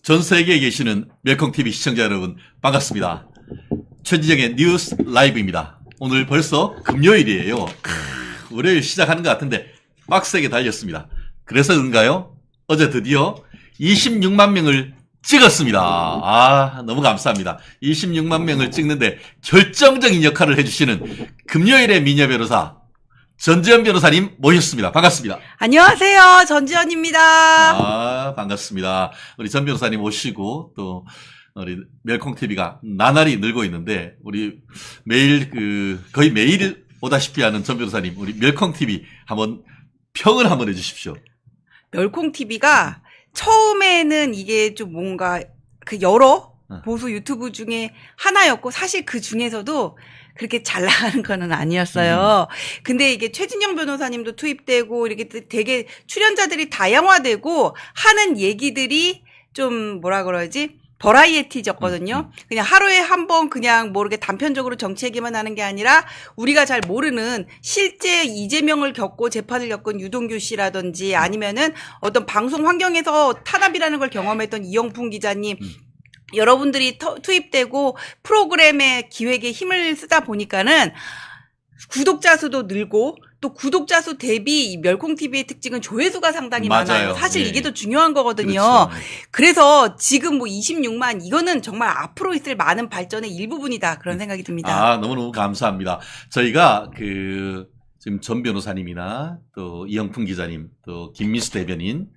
전 세계에 계시는 멜콩TV 시청자 여러분 반갑습니다. 최진정의 뉴스 라이브입니다. 오늘 벌써 금요일이에요. 월요일 시작하는 것 같은데 빡세게 달렸습니다. 그래서 그런가요? 어제 드디어 26만 명을 찍었습니다. 너무 감사합니다. 26만 명을 찍는데 결정적인 역할을 해주시는 금요일의 미녀 변호사 전지현 변호사님 모셨습니다. 반갑습니다. 안녕하세요. 전지현입니다. 반갑습니다. 우리 전 변호사님 오시고 또 우리 멜콩TV가 나날이 늘고 있는데 우리 매일 거의 매일 오다시피 하는 전 변호사님 우리 멜콩TV 한번 평을 한번 해주십시오. 멜콩TV가 처음에는 이게 좀 뭔가 여러 보수 유튜브 중에 하나였고 사실 그 중에서도 그렇게 잘 나가는 거는 아니었어요. 근데 이게 최진영 변호사님도 투입되고 이렇게 되게 출연자들이 다양화되고 하는 얘기들이 좀 뭐라 그러지? 버라이어티졌거든요. 그냥 하루에 한 번 그냥 뭐 이렇게 단편적으로 정치 얘기만 하는 게 아니라 우리가 잘 모르는 실제 이재명을 겪고 재판을 겪은 유동규 씨라든지 아니면은 어떤 방송 환경에서 탄압이라는 걸 경험했던 이영풍 기자님 여러분들이 투입되고 프로그램의 기획에 힘을 쓰다 보니까는 구독자 수도 늘고 또 구독자 수 대비 이 멜콩TV의 특징은 조회수가 상당히 많아요. 사실 이게 더 중요한 거거든요. 그렇죠. 그래서 지금 뭐 26만 이거는 정말 앞으로 있을 많은 발전의 일부분이다 그런 생각이 듭니다. 너무너무 감사합니다. 저희가 지금 전 변호사님이나 또 이영풍 기자님 또 김민수 대변인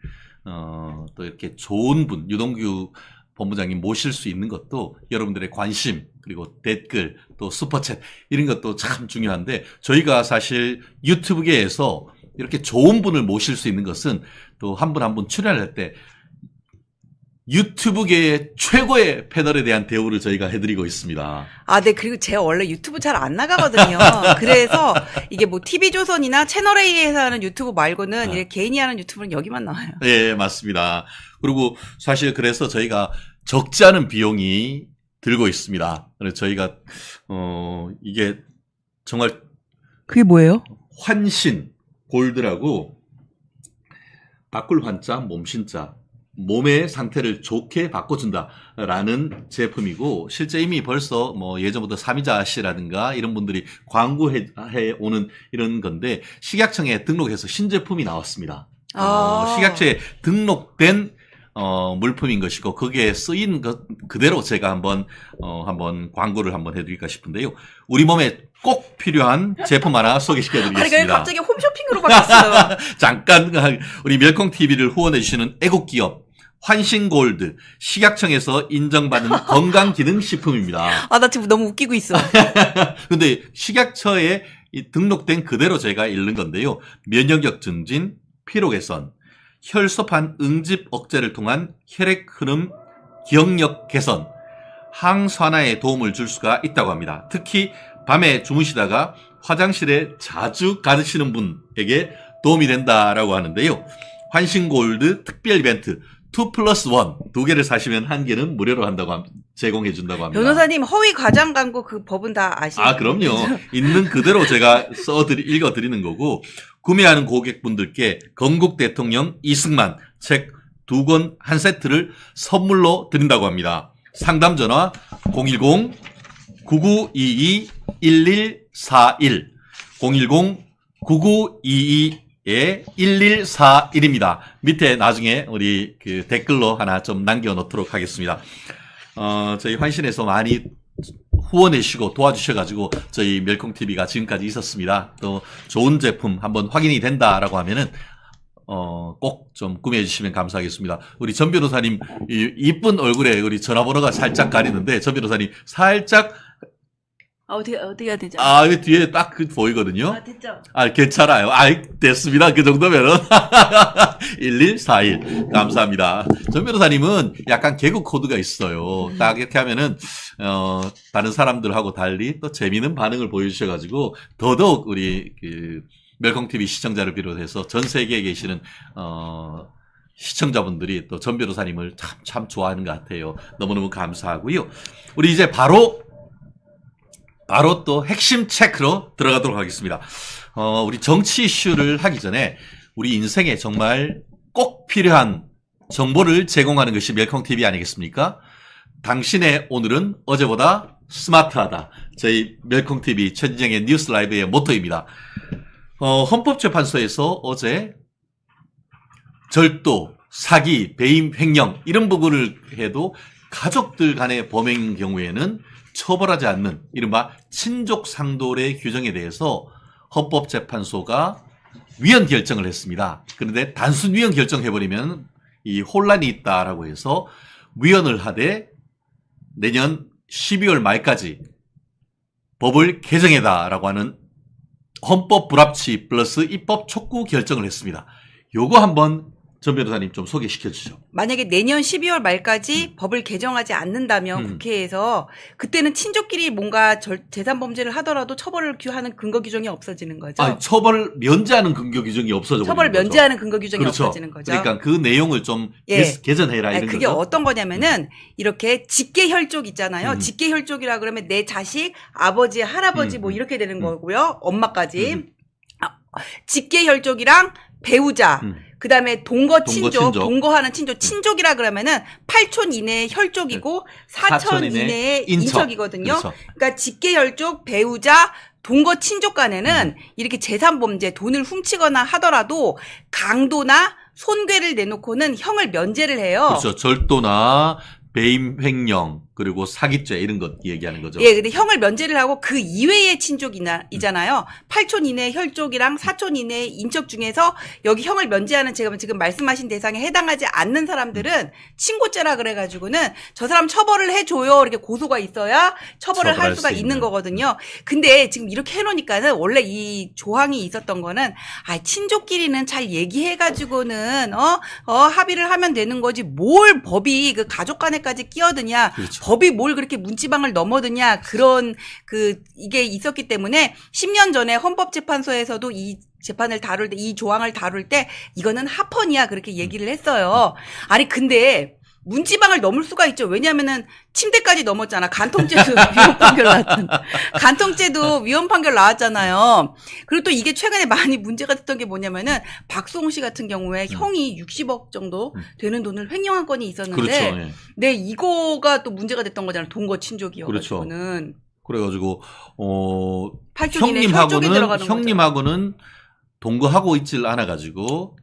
또 이렇게 좋은 분 유동규 본부장님 모실 수 있는 것도 여러분들의 관심 그리고 댓글 또 슈퍼챗 이런 것도 참 중요한데 저희가 사실 유튜브계에서 이렇게 좋은 분을 모실 수 있는 것은 또 한 분 한 분 출연할 때 유튜브계의 최고의 패널에 대한 대우를 저희가 해드리고 있습니다. 네. 그리고 제가 원래 유튜브 잘 안 나가거든요. 그래서 이게 뭐 TV조선이나 채널A에서 하는 유튜브 말고는 이렇게 개인이 하는 유튜브는 여기만 나와요. 네, 맞습니다. 그리고 사실 그래서 저희가 적지 않은 비용이 들고 있습니다. 그래서 저희가, 이게 정말. 그게 뭐예요? 환신, 골드라고 바꿀 환자, 몸신자. 몸의 상태를 좋게 바꿔준다라는 제품이고 실제 이미 벌써 뭐 예전부터 삼이자 씨라든가 이런 분들이 광고해 오는 이런 건데 식약청에 등록해서 신제품이 나왔습니다. 식약처에 등록된 물품인 것이고 거기에 쓰인 것 그대로 제가 한번 광고를 한번 해드릴까 싶은데요. 우리 몸에 꼭 필요한 제품 하나 소개시켜드리겠습니다. 아니, 갑자기 홈쇼핑으로 바뀌었어요. 잠깐 우리 멜콩TV를 후원해주시는 애국기업 환신골드 식약청에서 인정받은 건강기능식품입니다. 나 지금 너무 웃기고 있어. 근데 식약처에 등록된 그대로 제가 읽는 건데요. 면역력 증진, 피로 개선, 혈소판 응집 억제를 통한 혈액 흐름 기억력 개선, 항산화에 도움을 줄 수가 있다고 합니다. 특히 밤에 주무시다가 화장실에 자주 가시는 분에게 도움이 된다라고 하는데요. 환신골드 특별 이벤트 2+1 두 개를 사시면 한 개는 무료로 제공해 준다고 합니다. 변호사님 허위 과장 광고 그 법은 다 아시죠? 그럼요. 있는 그대로 제가 읽어드리는 거고 구매하는 고객분들께 건국 대통령 이승만 책 2권 한 세트를 선물로 드린다고 합니다. 상담 전화 010-9922-1141 010-9922-1141입니다. 밑에 나중에 우리 댓글로 하나 좀 남겨놓도록 하겠습니다. 저희 환신에서 많이 후원해주시고 도와주셔가지고 저희 멜콩TV가 지금까지 있었습니다. 또 좋은 제품 한번 확인이 된다라고 하면은 꼭 좀 구매해 주시면 감사하겠습니다. 우리 전 변호사님 이쁜 얼굴에 우리 전화번호가 살짝 가리는데 전 변호사님 살짝 어떻게 해야 되죠? 여기 뒤에 딱 보이거든요. 됐죠? 괜찮아요. 됐습니다. 그 정도면은. 1141. 감사합니다. 전 변호사님은 약간 개그 코드가 있어요. 딱 이렇게 하면은, 다른 사람들하고 달리 또 재미있는 반응을 보여주셔가지고, 더더욱 우리, 멜콩TV 시청자를 비롯해서 전 세계에 계시는, 시청자분들이 또 전 변호사님을 참 좋아하는 것 같아요. 너무너무 감사하고요. 우리 이제 바로 또 핵심 체크로 들어가도록 하겠습니다. 우리 정치 이슈를 하기 전에 우리 인생에 정말 꼭 필요한 정보를 제공하는 것이 멜콩TV 아니겠습니까? 당신의 오늘은 어제보다 스마트하다. 저희 멜콩TV 최진영의 뉴스 라이브의 모토입니다. 헌법재판소에서 어제 절도, 사기, 배임, 횡령 이런 부분을 해도 가족들 간의 범행인 경우에는 처벌하지 않는 이른바 친족상돌의 규정에 대해서 헌법재판소가 위헌 결정을 했습니다. 그런데 단순 위헌 결정해버리면 이 혼란이 있다라고 해서 위헌을 하되 내년 12월 말까지 법을 개정해다라고 하는 헌법 불합치 플러스 입법 촉구 결정을 했습니다. 요거 한번 전 변호사님 좀 소개시켜 주시죠. 만약에 내년 12월 말까지 법을 개정하지 않는다면 국회에서 그때는 친족끼리 뭔가 재산 범죄를 하더라도 처벌을 하는 근거 규정이 없어지는 거죠. 아니, 처벌을 면제하는 근거 규정이 없어져 버리는 처벌을 거죠. 면제하는 근거 규정이 그렇죠. 없어지는 거죠. 그러니까 그 내용을 좀 개선해라 이런 그게 거죠. 어떤 거냐면은 이렇게 직계혈족 있잖아요. 직계혈족이라 그러면 내 자식, 아버지, 할아버지 뭐 이렇게 되는 거고요. 엄마까지. 직계혈족이랑 배우자, 그다음에 동거 친족, 동거하는 친족, 친족이라 그러면은 8촌 이내의 혈족이고 4촌 이내의 인척이거든요. 그렇죠. 그러니까 직계혈족, 배우자, 동거 친족 간에는 이렇게 재산 범죄, 돈을 훔치거나 하더라도 강도나 손괴를 내놓고는 형을 면제를 해요. 그렇죠. 절도나 배임, 횡령, 그리고 사기죄 이런 것 얘기하는 거죠. 예, 근데 형을 면제를 하고 그 이외의 친족이잖아요. 8촌 이내의 혈족이랑 4촌 이내의 인척 중에서 여기 형을 면제하는 제가 지금 말씀하신 대상에 해당하지 않는 사람들은 친고죄라 그래가지고는 저 사람 처벌을 해줘요. 이렇게 고소가 있어야 처벌을 할 수가 있는 거거든요. 근데 지금 이렇게 해놓으니까는 원래 이 조항이 있었던 거는 친족끼리는 잘 얘기해가지고는 합의를 하면 되는 거지 뭘 법이 그 가족 간에까지 끼어드냐. 그렇죠. 법이 뭘 그렇게 문지방을 넘어드냐 그런 이게 있었기 때문에 10년 전에 헌법재판소에서도 이 재판을 다룰 때 이 조항을 다룰 때 이거는 합헌이야 그렇게 얘기를 했어요. 아니 근데 문지방을 넘을 수가 있죠. 왜냐하면은 침대까지 넘었잖아. 간통죄도 위헌 판결 나왔잖아. 간통죄도 위헌 판결 나왔잖아요. 그리고 또 이게 최근에 많이 문제가 됐던 게 뭐냐면은 박수홍 씨 같은 경우에 형이 60억 정도 되는 돈을 횡령한 건이 있었는데, 그렇죠. 예. 네 이거가 또 문제가 됐던 거잖아요. 동거 친족이어가지고는. 그래가지고 형님하고는 형님하고는 동거하고 있질 않아가지고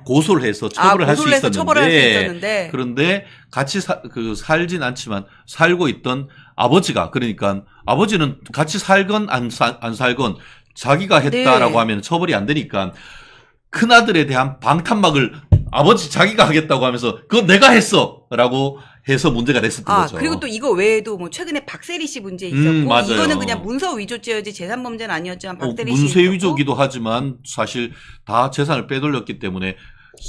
고소를 해서 처벌을 할 수 있었는데, 그런데 같이 살진 않지만 살고 있던 아버지가, 그러니까 아버지는 같이 살건 안 살건 자기가 했다라고 하면 처벌이 안 되니까 큰아들에 대한 방탄막을 아버지 자기가 하겠다고 하면서 그건 내가 했어라고 해서 문제가 됐었던 거죠. 그리고 또 이거 외에도 뭐 최근에 박세리 씨 문제 있었고 이거는 그냥 문서 위조죄였지 재산 범죄는 아니었지만 박세리 씨 문서 위조기도 하지만 사실 다 재산을 빼돌렸기 때문에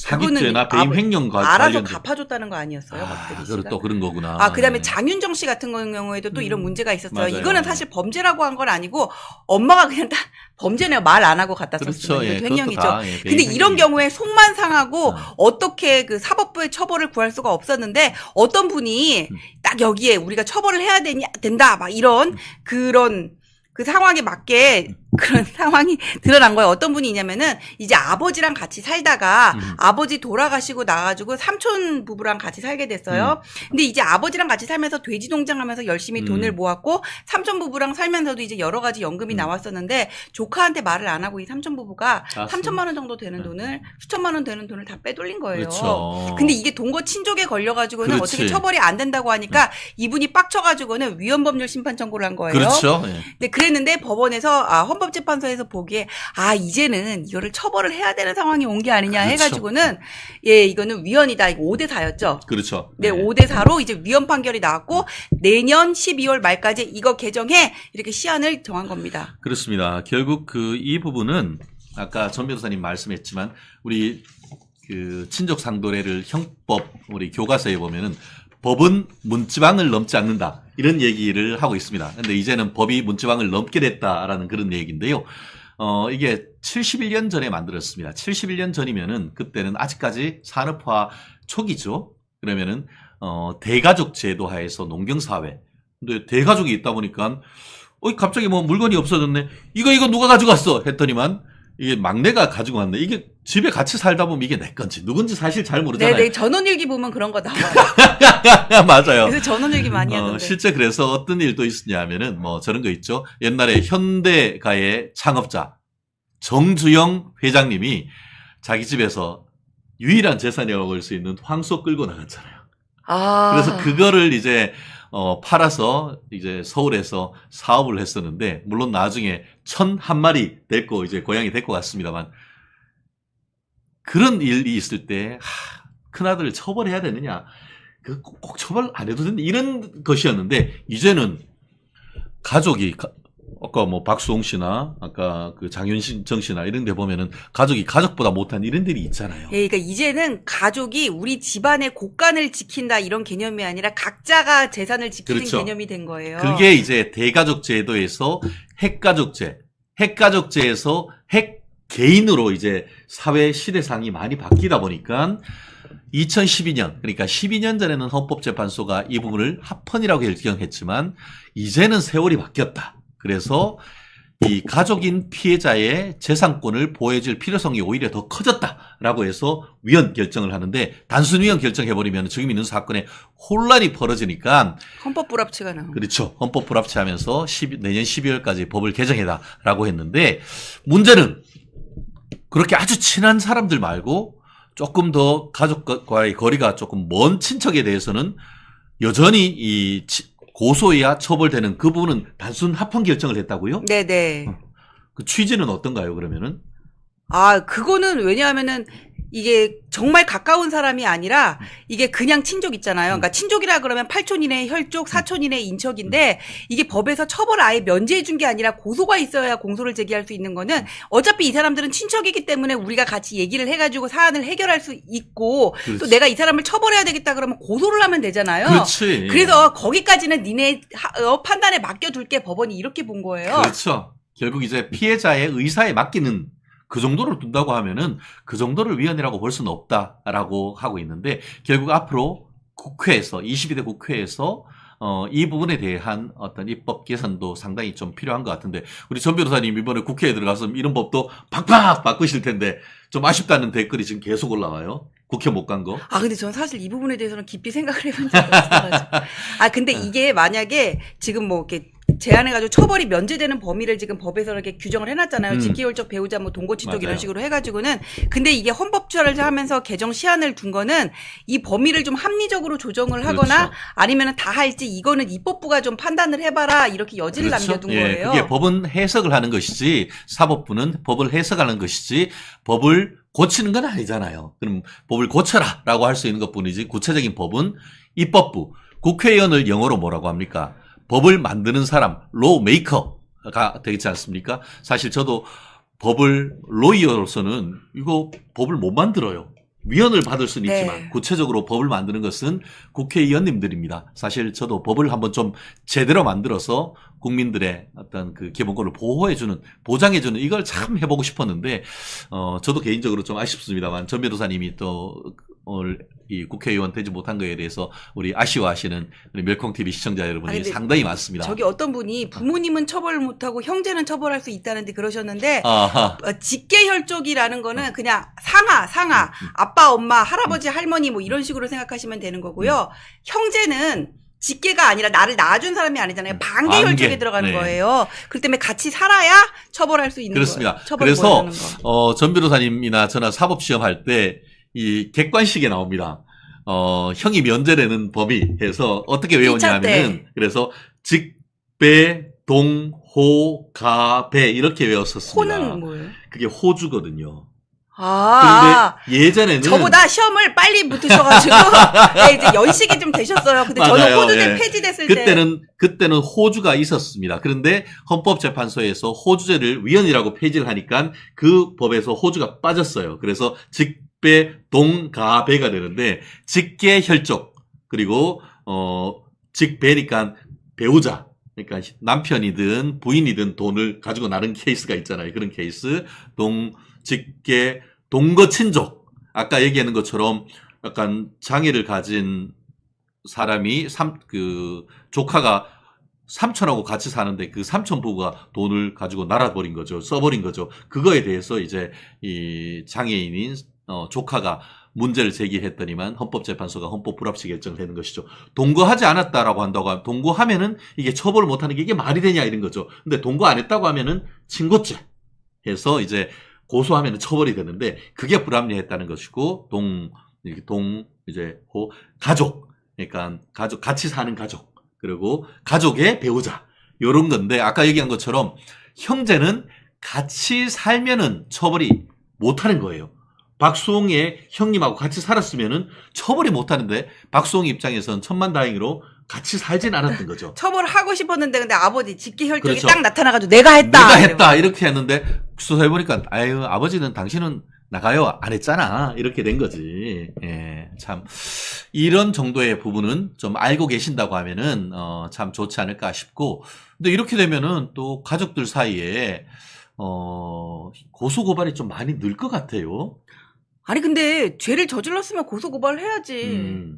사기죄나 배임 횡령과 알아서 갚아줬다는 거 아니었어요, 박세리 씨가? 또 그런 거구나. 그다음에 장윤정 씨 같은 경우에도 또 이런 문제가 있었어요. 맞아요. 이거는 사실 범죄라고 한 건 아니고 엄마가 그냥 다 범죄네요. 말 안 하고 갖다 썼으면 그렇죠. 횡령이죠. 근데 이런 경우에 속만 상하고 어떻게 그 사법부의 처벌을 구할 수가 없었는데 어떤 분이 딱 여기에 우리가 처벌을 해야 된다 막 이런 그런 그 상황에 맞게 그런 상황이 드러난 거예요. 어떤 분이 있냐면은 이제 아버지랑 같이 살다가 아버지 돌아가시고 나가지고 삼촌 부부랑 같이 살게 됐어요. 근데 이제 아버지랑 같이 살면서 돼지 농장하면서 열심히 돈을 모았고 삼촌 부부랑 살면서도 이제 여러 가지 연금이 나왔었는데 조카한테 말을 안 하고 이 삼촌 부부가 3천만 원 정도 되는 돈을 수천만 원 되는 돈을 다 빼돌린 거예요. 그렇죠. 근데 이게 동거 친족에 걸려가지고는 그렇지. 어떻게 처벌이 안 된다고 하니까 이분이 빡쳐가지고는 위헌법률 심판 청구를 한 거예요. 그렇죠. 네, 그랬는데 법원에서 헌법재판소에서 보기에 이제는 이거를 처벌을 해야 되는 상황이 온 게 아니냐 그렇죠. 해가지고는 이거는 위헌이다. 이거 5대4였죠. 그렇죠. 네, 5대4로 이제 위헌 판결이 나왔고 내년 12월 말까지 이거 개정해 이렇게 시한을 정한 겁니다. 그렇습니다. 결국 이 부분은 아까 전 변호사님 말씀했지만 우리 친족 상도례를 형법 우리 교과서에 보면은 법은 문지방을 넘지 않는다. 이런 얘기를 하고 있습니다. 근데 이제는 법이 문지방을 넘게 됐다라는 그런 얘기인데요. 이게 71년 전에 만들었습니다. 71년 전이면은 그때는 아직까지 산업화 초기죠. 그러면은 대가족 제도 하에서 농경사회. 근데 대가족이 있다 보니까 갑자기 뭐 물건이 없어졌네. 이거 누가 가져갔어? 했더니만 이게 막내가 가지고 왔네. 이게 집에 같이 살다 보면 이게 내 건지 누군지 사실 잘 모르잖아요. 네네. 전원일기 보면 그런 거 나와요. 맞아요. 그래서 전원일기 많이 하던데. 실제 그래서 어떤 일도 있었냐면은 뭐 저런 거 있죠. 옛날에 현대가의 창업자 정주영 회장님이 자기 집에서 유일한 재산이라고 볼 수 있는 황소 끌고 나갔잖아요. 아. 그래서 그거를 이제 팔아서 이제 서울에서 사업을 했었는데 물론 나중에 1,001마리 데리고 이제 고향이 데리고 갔습니다만 그런 일이 있을 때 큰아들을 처벌해야 되느냐? 꼭 처벌 안 해도 된다 이런 것이었는데 이제는 가족이 아까 뭐 박수홍 씨나 아까 그 장윤정 씨나 이런 데 보면은 가족이 가족보다 못한 이런 일이 있잖아요. 예, 그러니까 이제는 가족이 우리 집안의 곳간을 지킨다 이런 개념이 아니라 각자가 재산을 지키는 그렇죠. 개념이 된 거예요. 그게 이제 대가족 제도에서 핵가족제에서 핵 개인으로 이제 사회 시대상이 많이 바뀌다 보니까 2012년, 그러니까 12년 전에는 헌법재판소가 이 부분을 합헌이라고 결정했지만 이제는 세월이 바뀌었다. 그래서 이 가족인 피해자의 재산권을 보호해줄 필요성이 오히려 더 커졌다라고 해서 위헌 결정을 하는데 단순 위헌 결정해버리면 지금 있는 사건에 혼란이 벌어지니까 헌법 불합치가 나오고. 그렇죠. 헌법 불합치하면서 내년 12월까지 법을 개정해라라고 했는데 문제는 그렇게 아주 친한 사람들 말고 조금 더 가족과의 거리가 조금 먼 친척에 대해서는 여전히 이 고소해야 처벌되는 그 부분은 단순 합헌 결정을 했다고요? 네네. 그 취지는 어떤가요, 그러면은? 아, 그거는 왜냐하면은 이게 정말 가까운 사람이 아니라 이게 그냥 친족 있잖아요. 그러니까 친족이라 그러면 팔촌이네 혈족, 사촌이네 인척인데 이게 법에서 처벌 아예 면제해 준 게 아니라 고소가 있어야 공소를 제기할 수 있는 거는 어차피 이 사람들은 친척이기 때문에 우리가 같이 얘기를 해가지고 사안을 해결할 수 있고 또 그렇지. 내가 이 사람을 처벌해야 되겠다 그러면 고소를 하면 되잖아요. 그렇지. 그래서 거기까지는 니네 판단에 맡겨둘게 법원이 이렇게 본 거예요. 그렇죠. 결국 이제 피해자의 의사에 맡기는 그 정도로 둔다고 하면은 그 정도를 위헌이라고 볼 수는 없다라고 하고 있는데 결국 앞으로 국회에서 22대 국회에서 이 부분에 대한 어떤 입법 개선도 상당히 좀 필요한 것 같은데 우리 전 변호사님 이번에 국회에 들어가서 이런 법도 팍팍 바꾸실 텐데 좀 아쉽다는 댓글이 지금 계속 올라와요. 국회 못 간 거. 아, 근데 전 사실 이 부분에 대해서는 깊이 생각을 해본 적이 없어가지고. 아, 근데 이게 만약에 지금 뭐 이렇게 제한해가지고 처벌이 면제되는 범위를 지금 법에서 이렇게 규정을 해놨잖아요. 직계혈적 배우자, 뭐 동거친족 이런 맞아요. 식으로 해가지고는. 근데 이게 헌법조례를 하면서 개정 시한을 둔 거는 이 범위를 좀 합리적으로 조정을 하거나 그렇죠. 아니면 다 할지 이거는 입법부가 좀 판단을 해봐라 이렇게 여지를 그렇죠. 남겨둔 예, 거예요. 그게 법은 해석을 하는 것이지 사법부는 법을 해석하는 것이지 법을 고치는 건 아니잖아요. 그럼 법을 고쳐라라고 할 수 있는 것뿐이지 구체적인 법은 입법부, 국회의원을 영어로 뭐라고 합니까? 법을 만드는 사람, 로우 메이커가 되겠지 않습니까? 사실 저도 법을 로이어로서는 이거 법을 못 만들어요. 위헌을 받을 수는 네. 있지만 구체적으로 법을 만드는 것은 국회의원님들입니다. 사실 저도 법을 한번 좀 제대로 만들어서 국민들의 어떤 그 기본권을 보호해주는, 보장해주는 이걸 참 해보고 싶었는데, 저도 개인적으로 좀 아쉽습니다만 전 변호사님이 또 오늘 이 국회의원 되지 못한 거에 대해서 우리 아쉬워하시는 우리 멸콩TV 시청자 여러분이 근데 상당히 많습니다. 저기 어떤 분이 부모님은 처벌 못하고 형제는 처벌할 수 있다는데 그러셨는데 아하. 직계혈족이라는 거는 그냥 상하 아빠 엄마 할아버지 할머니 뭐 이런 식으로 생각하시면 되는 거고요. 형제는 직계가 아니라 나를 낳아준 사람이 아니잖아요. 반계혈족에 반계. 들어가는 네. 거예요. 그렇기 때문에 같이 살아야 처벌할 수 있는 그렇습니다. 거예요. 처벌 그래서 보여주는 거. 전 변호사님이나 저나 사법시험 할 때 이 객관식에 나옵니다. 형이 면제되는 범위 해서 어떻게 외웠냐면은 그래서 직배 동호가배 이렇게 외웠었습니다. 호는 뭐예요? 그게 호주거든요. 아, 그런데 예전에는 저보다 시험을 빨리 붙으셔가지고 네, 이제 연식이 좀 되셨어요. 근데 저는 맞아요. 호주제 예. 폐지됐을 때 그때는 호주가 있었습니다. 그런데 헌법재판소에서 호주제를 위헌이라고 폐지를 하니까 그 법에서 호주가 빠졌어요. 그래서 직배 동가배가 되는데 직계혈족 그리고 직배니까 배우자 그러니까 남편이든 부인이든 돈을 가지고 나는 케이스가 있잖아요. 그런 케이스 직계 동거친족 아까 얘기하는 것처럼 약간 장애를 가진 사람이 조카가 삼촌하고 같이 사는데 그 삼촌 부부가 돈을 가지고 날아버린 거죠. 써버린 거죠. 그거에 대해서 이제 이 장애인인 조카가 문제를 제기했더니만 헌법재판소가 헌법 불합치 결정을 하는 것이죠. 동거하지 않았다라고 한다고 하면 동거하면은 이게 처벌을 못하는 게 이게 말이 되냐 이런 거죠. 근데 동거 안 했다고 하면은 친고죄 해서 이제 고소하면은 처벌이 되는데 그게 불합리했다는 것이고 가족 그러니까 가족 같이 사는 가족 그리고 가족의 배우자 요런 건데 아까 얘기한 것처럼 형제는 같이 살면은 처벌이 못하는 거예요. 박수홍의 형님하고 같이 살았으면은 처벌이 못하는데 박수홍 입장에서는 천만다행으로 같이 살진 않았던 거죠. 처벌하고 싶었는데 근데 아버지 직계혈정이 그렇죠. 딱 나타나가지고 내가 했다 이렇게 했는데 수사해보니까 아유 아버지는 당신은 나가요 안 했잖아 이렇게 된 거지. 예, 참 이런 정도의 부분은 좀 알고 계신다고 하면은 참 좋지 않을까 싶고 근데 이렇게 되면은 또 가족들 사이에 고소 고발이 좀 많이 늘 것 같아요. 아니 근데 죄를 저질렀으면 고소 고발을 해야지.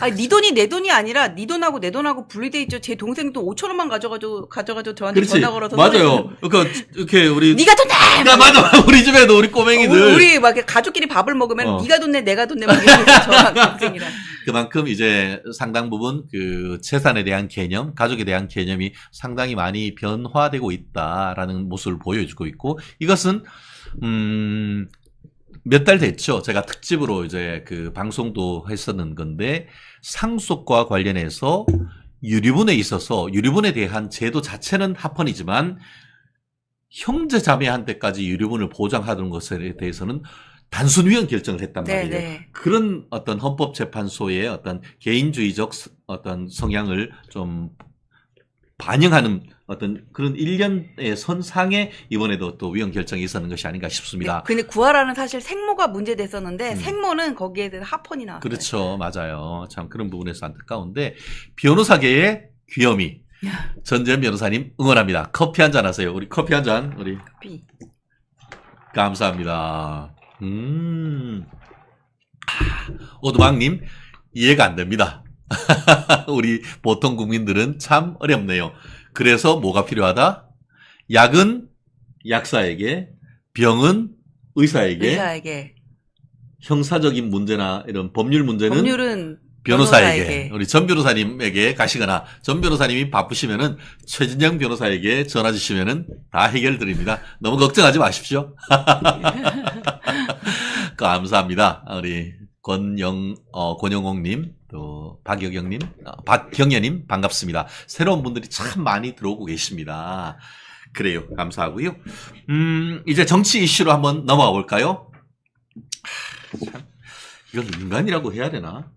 아니 네 돈이 내 돈이 아니라 네 돈하고 내 돈하고 분리돼 있죠. 제 동생도 5천 원만 가져가지고 저한테 그렇지. 전화 걸어서 맞아요. 그러니까 이렇게 우리 네가 돈 내. 야, 맞아. 우리 집에도 우리 꼬맹이들 우리 막 이렇게 가족끼리 밥을 먹으면 네가 돈 내, 내가 돈 내, 막 이러면서 저랑 동생이랑. 그만큼 이제 상당 부분 그 재산에 대한 개념, 가족에 대한 개념이 상당히 많이 변화되고 있다라는 모습을 보여주고 있고 이것은 몇 달 됐죠. 제가 특집으로 이제 그 방송도 했었는 건데 상속과 관련해서 유류분에 있어서 유류분에 대한 제도 자체는 합헌이지만 형제 자매한테까지 유류분을 보장하는 것에 대해서는 단순 위헌 결정을 했단 말이에요. 네네. 그런 어떤 헌법재판소의 어떤 개인주의적 어떤 성향을 좀 반영하는 어떤 그런 일련의 선상에 이번에도 또 위헌 결정이 있었는 것이 아닌가 싶습니다. 네, 근데 구하라는 사실 생모가 문제됐었는데 생모는 거기에 대해서 합헌이 나왔어요. 그렇죠. 맞아요. 참 그런 부분에서 안타까운데 변호사계의 귀염이 전재현 변호사님 응원합니다. 커피 한잔 하세요. 우리 커피 한잔 우리 커피. 감사합니다. 오두막님 이해가 안 됩니다. 우리 보통 국민들은 참 어렵네요. 그래서 뭐가 필요하다? 약은 약사에게, 병은 의사에게, 형사적인 문제나 이런 법률 문제는 법률은 변호사에게, 우리 전 변호사님에게 가시거나 전 변호사님이 바쁘시면은 최진영 변호사에게 전화 주시면은 다 해결드립니다. 너무 걱정하지 마십시오. 감사합니다. 우리 권영옥님, 또 박여경님, 박경현님 반갑습니다. 새로운 분들이 참 많이 들어오고 계십니다. 그래요. 감사하고요. 이제 정치 이슈로 한번 넘어가 볼까요? 참, 이건 인간이라고 해야 되나?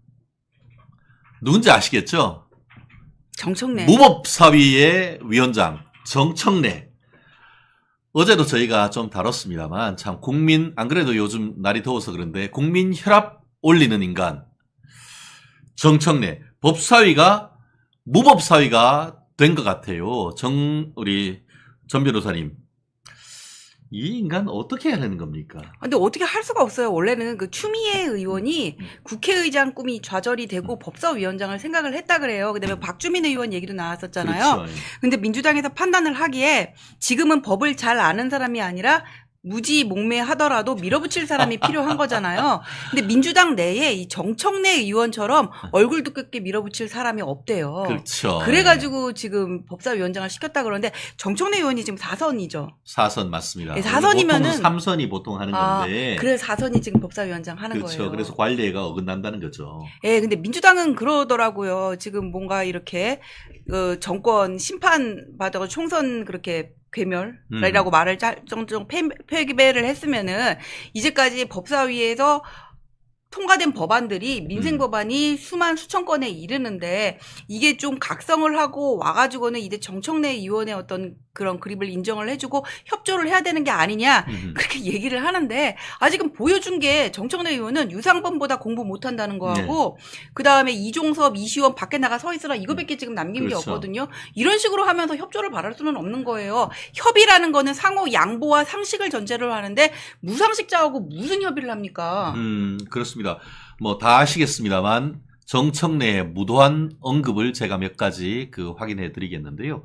누군지 아시겠죠? 정청래. 무법사위의 위원장 정청래. 어제도 저희가 좀 다뤘습니다만 참 안 그래도 요즘 날이 더워서 그런데 국민 혈압 올리는 인간 정청래. 법사위가 무법사위가 된 것 같아요. 우리 전 변호사님. 이 인간 어떻게 해야 하는 겁니까? 근데 어떻게 할 수가 없어요. 원래는 그 추미애 의원이 국회의장 꿈이 좌절이 되고 법사위원장을 생각을 했다 그래요. 그다음에 박주민 의원 얘기도 나왔었잖아요. 그렇죠. 근데 민주당에서 판단을 하기에 지금은 법을 잘 아는 사람이 아니라 무지 몽매하더라도 밀어붙일 사람이 필요한 거잖아요. 근데 민주당 내에 이 정청래 의원처럼 얼굴도 끄게 밀어붙일 사람이 없대요. 그렇죠. 그래가지고 지금 법사위원장을 시켰다 그러는데 정청래 의원이 지금 4선이죠. 4선 맞습니다. 네, 4선이면은 3선이 보통 하는 건데. 그래서 4선이 지금 법사위원장 하는 그렇죠. 거예요. 그래서 관례가 어긋난다는 거죠. 예, 근데 민주당은 그러더라고요. 지금 뭔가 이렇게 정권 심판 받아서 총선 그렇게 괴멸이라고 말을 정정 폐기배를 했으면은 이제까지 법사위에서 통과된 법안들이 민생 법안이 수천 건에 이르는데 이게 좀 각성을 하고 와가지고는 이제 정청래 의원의 어떤 그런 그립을 인정을 해주고 협조를 해야 되는 게 아니냐 그렇게 얘기를 하는데 아직은 보여준 게 정청래 의원은 유상범보다 공부 못한다는 거하고 그 다음에 이종섭, 이시원 밖에 나가 서 있으라 이거밖에 지금 남긴 게 없거든요. 이런 식으로 하면서 협조를 바랄 수는 없는 거예요. 협의라는 거는 상호 양보와 상식을 전제로 하는데 무상식자하고 무슨 협의를 합니까? 그렇습니다. 뭐 다 아시겠습니다만 정청래의 무도한 언급을 제가 몇 가지 확인해 드리겠는데요.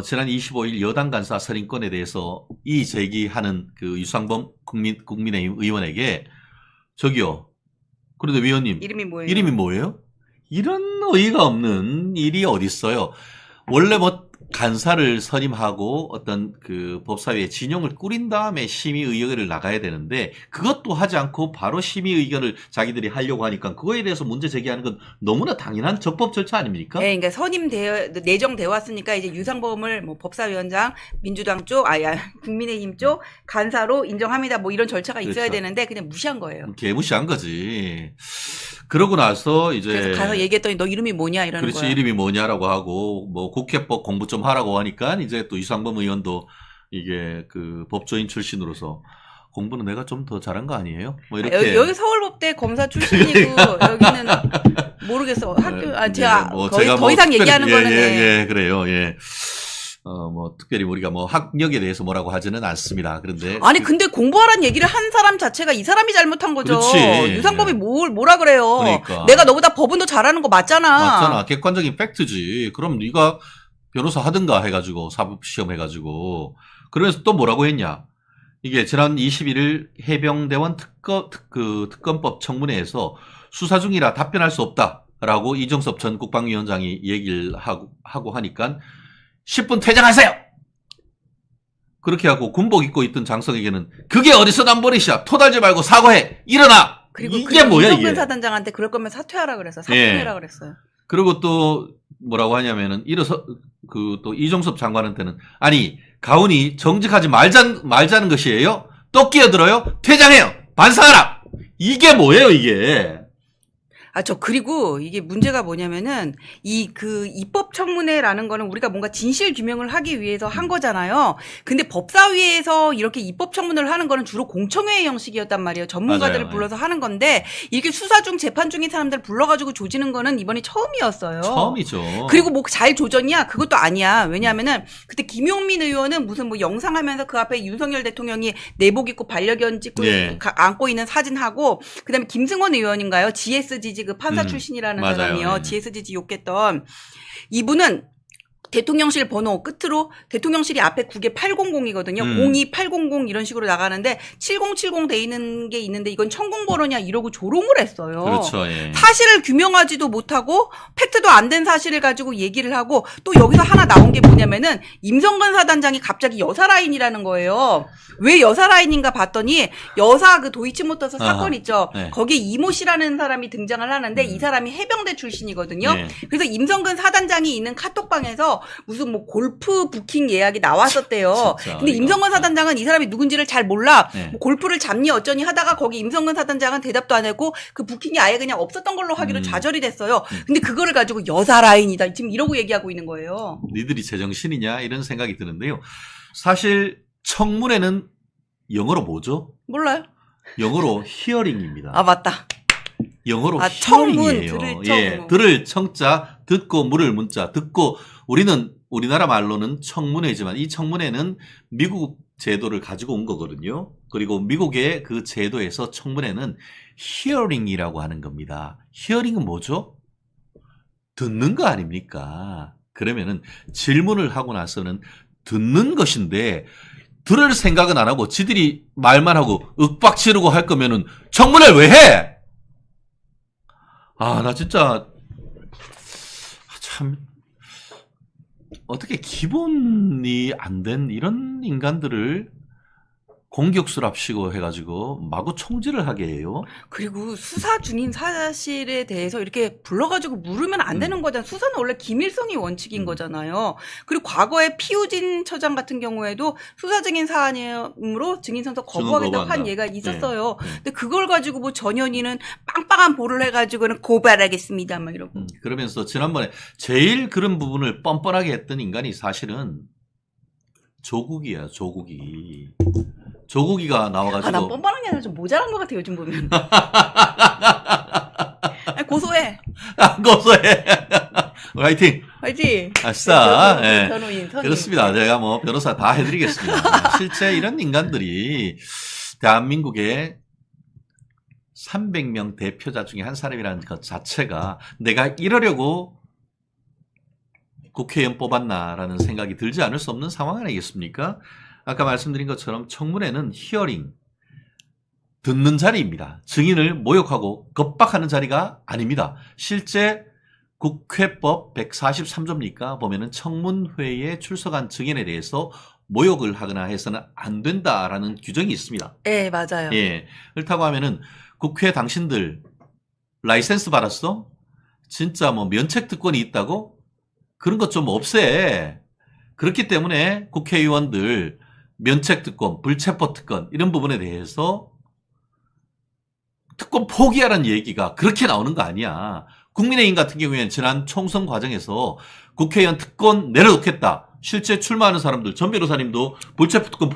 지난 25일 여당 간사 선임권에 대해서 이의 제기하는 유상범 국민의힘 의원에게 저기요. 그런데 위원님 이름이 뭐예요? 이름이 뭐예요? 이런 의의가 없는 일이 어디 있어요? 원래 뭐 간사를 선임하고 어떤 법사위에 진용을 꾸린 다음에 심의의결을 나가야 되는데 그것도 하지 않고 바로 심의의결을 자기들이 하려고 하니까 그거에 대해서 문제 제기하는 건 너무나 당연한 적법 절차 아닙니까? 네, 그러니까 내정되어 왔으니까 이제 유상범을 뭐 법사위원장, 민주당 쪽, 국민의힘 쪽 간사로 인정합니다. 뭐 이런 절차가 있어야 그렇죠. 되는데 그냥 무시한 거예요. 개무시한 거지. 그러고 나서 이제 그래서 가서 얘기했더니 너 이름이 뭐냐 이러는 그렇지 거야. 이름이 뭐냐라고 하고 뭐 국회법 공부 좀 하라고 하니까 이제 또 유상범 의원도 이게 법조인 출신으로서 공부는 내가 좀 더 잘한 거 아니에요? 뭐 이렇게 여기 서울법대 검사 출신이고 여기는 모르겠어. 제가 더 이상 얘기하는 거는 예, 그래요. 예. 뭐 특별히 우리가 뭐 학력에 대해서 뭐라고 하지는 않습니다. 그런데 아니 근데 공부하라는 얘기를 한 사람 자체가 이 사람이 잘못한 거죠. 그렇지. 유상범이 뭐라 그래요. 그러니까. 내가 너보다 법은 더 잘하는 거 맞잖아. 맞잖아. 객관적인 팩트지. 그럼 네가 변호사 하든가 해가지고 사법시험 해가지고 그러면서 또 뭐라고 했냐. 이게 지난 21일 해병대원 특검법 청문회에서 수사 중이라 답변할 수 없다라고 이정섭 전 국방위원장이 얘기를 하고 하니까 10분 퇴장하세요. 그렇게 하고 군복 입고 있던 장성에게는 그게 어디서 난 버릇이야. 토달지 말고 사과해. 일어나. 그리고 이게 뭐야 이성근 이게. 사단장한테 그럴 거면 사퇴하라 그랬어. 사퇴해라 그랬어요. 그리고 또 뭐라고 하냐면은 또 이종섭 장관한테는 아니 가훈이 정직하지 말자는 것이에요. 또 끼어들어요. 퇴장해요. 반성하라. 이게 뭐예요 이게. 그리고 이게 문제가 뭐냐면은 입법 청문회라는 거는 우리가 뭔가 진실 규명을 하기 위해서 한 거잖아요. 근데 법사위에서 이렇게 입법 청문회를 하는 거는 주로 공청회 형식이었단 말이에요. 전문가들을 맞아요. 불러서 하는 건데 이렇게 수사 중 재판 중인 사람들 불러가지고 조지는 거는 이번이 처음이었어요. 처음이죠. 그리고 뭐 잘 조졌냐? 그것도 아니야. 왜냐하면은 그때 김용민 의원은 무슨 뭐 영상하면서 그 앞에 윤석열 대통령이 내복 입고 반려견 찍고 예. 안고 있는 사진하고 그다음에 김승원 의원인가요? GS지지 판사 출신이라는 맞아요. 사람이요. 예. GS지지 욕했던 이분은 대통령실 번호 끝으로 대통령실이 앞에 국에 800이거든요. 02800 이런 식으로 나가는데 7070 돼 있는 게 있는데 이건 천공번호냐 이러고 조롱을 했어요. 그렇죠. 예. 사실을 규명하지도 못하고 팩트도 안 된 사실을 가지고 얘기를 하고 또 여기서 하나 나온 게 뭐냐면은 임성근 사단장이 갑자기 여사 라인이라는 거예요. 왜 여사 라인인가 봤더니 여사 도이치모터스 사건 있죠. 네. 거기에 이모 씨라는 사람이 등장을 하는데 이 사람이 해병대 출신이거든요. 네. 그래서 임성근 사단장이 있는 카톡방에서 무슨 뭐 골프 부킹 예약이 나왔었대요. 진짜 근데 어이가 임성근 없다. 사단장은 이 사람이 누군지를 잘 몰라. 네. 뭐 골프를 잡니 어쩌니 하다가 거기 임성근 사단장은 대답도 안 했고 그 부킹이 아예 그냥 없었던 걸로 하기로 좌절이 됐어요. 근데 그거를 가지고 여사 라인이다. 지금 이러고 얘기하고 있는 거예요. 니들이 제정신이냐 이런 생각이 드는데요. 사실 청문회는 영어로 뭐죠? 몰라요. 영어로 히어링입니다. 맞다. 영어로 청문, 히어링이에요. 들을 청. 예, 들을 청자, 듣고 물을 문자, 듣고 우리나라 말로는 청문회지만 이 청문회는 미국 제도를 가지고 온 거거든요. 그리고 미국의 그 제도에서 청문회는 히어링이라고 하는 겁니다. 히어링은 뭐죠? 듣는 거 아닙니까? 그러면은 질문을 하고 나서는 듣는 것인데 들을 생각은 안 하고 지들이 말만 하고 윽박 지르고 할 거면은 청문회를 왜 해? 나 진짜 참 어떻게 기본이 안 된 이런 인간들을 공격수랍시고 해가지고 마구 총질을 하게 해요. 그리고 수사 중인 사실에 대해서 이렇게 불러가지고 물으면 안 되는 거잖아요. 수사는 원래 기밀성이 원칙인 거잖아요. 그리고 과거에 피우진 처장 같은 경우에도 수사 중인 사안으로 증인선서 거부하겠다고 한 거부한다. 예가 있었어요. 네. 근데 그걸 가지고 뭐 전현희는 빵빵한 볼을 해가지고는 고발하겠습니다. 막 이러고. 그러면서 지난번에 제일 그런 부분을 뻔뻔하게 했던 인간이 사실은 조국이야, 조국이. 조국이가 나와가지고. 난 뻔뻔한 게 아니라 좀 모자란 것 같아, 요즘 보면. 고소해. 고소해. 화이팅. 화이팅. 아싸. 예. 변호인, 선임. 그렇습니다. 제가 뭐 변호사 다 해드리겠습니다. 실제 이런 인간들이 대한민국의 300명 대표자 중에 한 사람이라는 것 자체가 내가 이러려고 국회의원 뽑았나라는 생각이 들지 않을 수 없는 상황 아니겠습니까? 아까 말씀드린 것처럼 청문회는 히어링, 듣는 자리입니다. 증인을 모욕하고 겁박하는 자리가 아닙니다. 실제 국회법 143조입니까? 보면은 청문회에 출석한 증인에 대해서 모욕을 하거나 해서는 안 된다라는 규정이 있습니다. 네, 맞아요. 예. 그렇다고 하면은 국회 당신들 라이센스 받았어? 진짜 뭐 면책 특권이 있다고? 그런 것 좀 없애. 그렇기 때문에 국회의원들 면책 특권, 불체포 특권 이런 부분에 대해서 특권 포기하라는 얘기가 그렇게 나오는 거 아니야. 국민의힘 같은 경우에는 지난 총선 과정에서 국회의원 특권 내려놓겠다. 실제 출마하는 사람들, 전 변호사님도 불체포 특권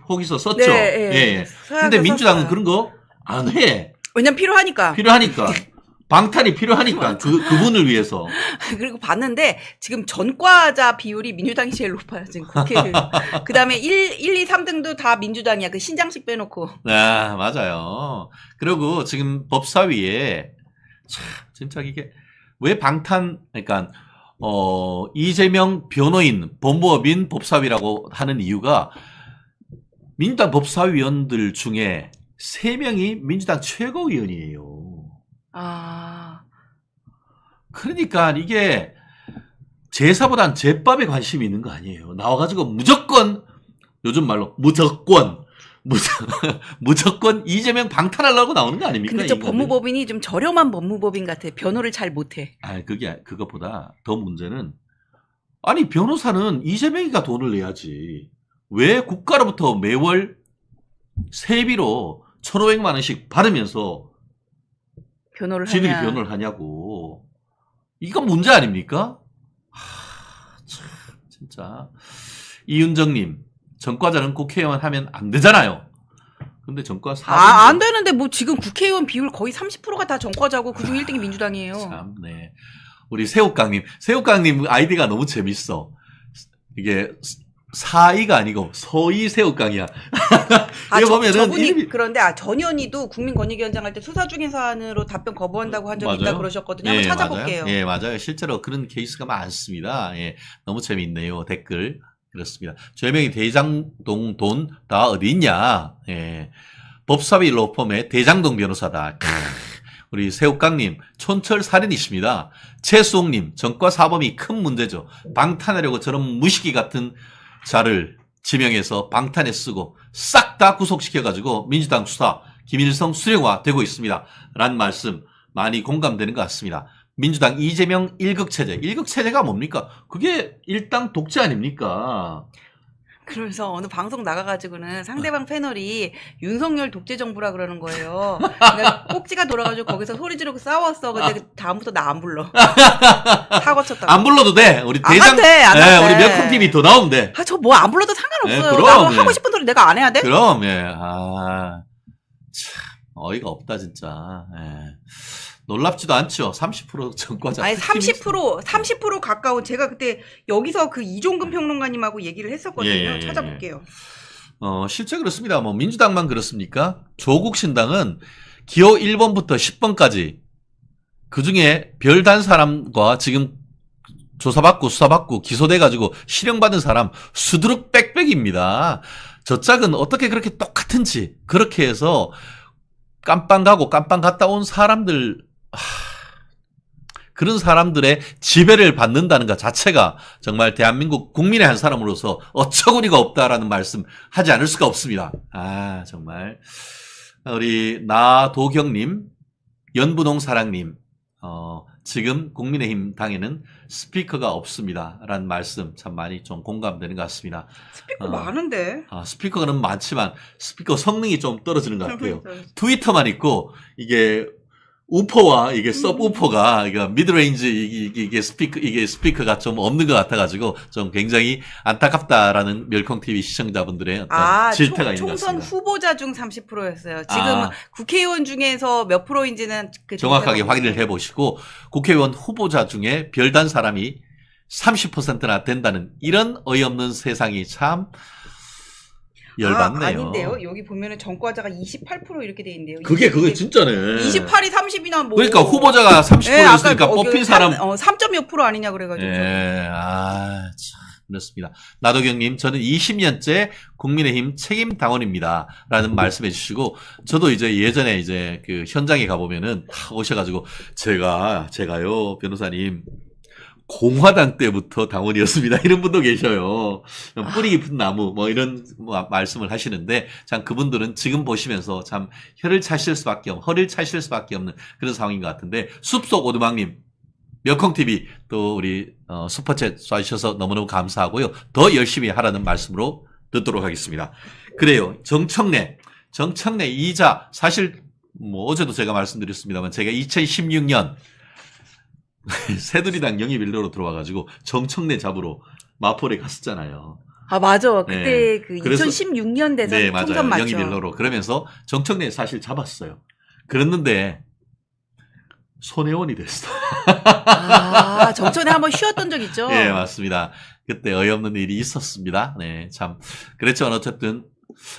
포기서 썼죠. 네, 예. 예. 근데 민주당은 그런 거 안 해. 왜냐면 필요하니까. 방탄이 필요하니까. 그분을 위해서. 그리고 봤는데 지금 전과자 비율이 민주당이 제일 높아요. 지금 국회의원. 그 다음에 1, 2, 3등도 다 민주당이야. 그 신장식 빼놓고. 아, 맞아요. 그리고 지금 법사위에 참 진짜 이게 왜 그러니까 이재명 변호인, 법무법인 법사위라고 하는 이유가 민주당 법사위원들 중에 3명이 민주당 최고위원이에요. 아. 그러니까 이게 제사보단 제밥에 관심이 있는 거 아니에요. 나와가지고 무조건, 요즘 말로 무조건 이재명 방탄하려고 나오는 거 아닙니까? 근데 저 법무법인이 좀 저렴한 법무법인 같아. 변호를 잘 못해. 아, 그것보다 더 문제는, 아니, 변호사는 이재명이가 돈을 내야지. 왜 국가로부터 매월 세비로 1,500만 원씩 받으면서 지들이 변호를 하냐고. 이건 문제 아닙니까? 참, 진짜. 이윤정님, 전과자는 국회의원 하면 안 되잖아요. 근데 전과 4. 안 되는데 뭐 지금 국회의원 비율 거의 30%가 다 전과자고 그중 1등이 민주당이에요. 참, 네. 우리 새우깡님 아이디가 너무 재밌어. 이게 사이가 아니고 서이 새우깡이야. 이거 보면은 저분이 그런데 전현희도 국민권익위원장 할 때 수사 중인 사안으로 답변 거부한다고 한 적이 있다 그러셨거든요. 한번 찾아볼게요. 예, 맞아요. 실제로 그런 케이스가 많습니다. 예, 너무 재밌네요. 댓글. 그렇습니다. 죄명이 대장동 돈 다 어디 있냐. 예. 법사위 로펌의 대장동 변호사다. 우리 새우깡님, 촌철살인이십니다. 최수홍님, 전과 사범이 큰 문제죠. 방탄하려고 저런 무시기 같은 자를 지명해서 방탄에 쓰고 싹 다 구속시켜가지고 민주당 수사, 김일성 수령화 되고 있습니다. 라는 말씀 많이 공감되는 것 같습니다. 민주당 이재명 1극체제. 1극체제가 뭡니까? 그게 일당 독재 아닙니까? 그러면서 어느 방송 나가가지고는 상대방 패널이 윤석열 독재 정부라 그러는 거예요. 내가 꼭지가 돌아가지고 거기서 소리 지르고 싸웠어. 근데 다음부터 나 안 불러. 사고 쳤다고. 안 불러도 돼. 우리 안 대장, 돼, 안 돼. 우리 몇콩 TV 더 나오면 돼. 저 뭐 안 불러도 상관없어요. 그럼, 나도 하고 싶은 소리 내가 안 해야 돼? 그럼, 예. 참, 어이가 없다, 진짜. 예. 놀랍지도 않죠. 30% 전과자. 아니 30% 가까운 제가 그때 여기서 그 이종근 평론가님하고 얘기를 했었거든요. 예. 찾아볼게요. 실제 그렇습니다. 뭐 민주당만 그렇습니까? 조국 신당은 기호 1번부터 10번까지 그중에 별단 사람과 지금 조사받고 수사받고 기소돼가지고 실형받은 사람 수두룩 빽빽입니다. 저 짝은 어떻게 그렇게 똑같은지 그렇게 해서 깜빵 가고 깜빵 갔다 온 사람들, 그런 사람들의 지배를 받는다는 것 자체가 정말 대한민국 국민의 한 사람으로서 어처구니가 없다라는 말씀 하지 않을 수가 없습니다. 정말. 우리 나도경님, 연분홍 사랑님, 지금 국민의힘 당에는 스피커가 없습니다. 라는 말씀 참 많이 좀 공감되는 것 같습니다. 스피커 많은데. 스피커는 많지만 스피커 성능이 좀 떨어지는 것 같아요. 트위터만 있고 이게 우퍼와 이게 서브우퍼가 이거 미드레인지 이게 스피커가 좀 없는 것 같아가지고 좀 굉장히 안타깝다라는 멸콩 TV 시청자분들의 어떤 질타가 있는 것 같습니다. 총선 후보자 중 30%였어요. 지금 국회의원 중에서 몇 프로인지는 정확하게 확인을 해보시고 국회의원 후보자 중에 별단 사람이 30%나 된다는 이런 어이없는 세상이 참 열받네요. 아닌데요. 여기 보면은 정과자가 28% 이렇게 돼 있는데요. 그게 진짜네. 28이 30이나 뭐. 그러니까 후보자가 30%였으니까 뽑힌 사람. 3.6% 아니냐 그래가지고. 예, 참. 그렇습니다. 나도경님, 저는 20년째 국민의힘 책임 당원입니다. 라는 말씀해 주시고, 저도 이제 예전에 이제 그 현장에 가보면은 다 오셔가지고, 제가요, 변호사님, 공화당 때부터 당원이었습니다. 이런 분도 계셔요. 뿌리 깊은 나무, 뭐 이런 말씀을 하시는데, 참 그분들은 지금 보시면서 참 허를 차실 수밖에 없는 그런 상황인 것 같은데, 숲속 오두막님, 몇콩TV 또 우리 슈퍼챗 쏴주셔서 너무너무 감사하고요. 더 열심히 하라는 말씀으로 듣도록 하겠습니다. 그래요. 정청래 이자 사실 뭐 어제도 제가 말씀드렸습니다만 제가 2016년 새누리당 영입일로로 들어와가지고 정청래 잡으러 마포에 갔었잖아요. 아 맞아. 그때 네. 그 그래서, 2016년 대선 네, 맞아요. 총선 맞죠. 영입일로로 그러면서 정청래 사실 잡았어요. 그랬는데 손혜원이 됐어. 아, 정천에 한번 쉬었던 적 있죠? 네, 맞습니다. 그때 어이없는 일이 있었습니다. 네, 참. 그랬지만 어쨌든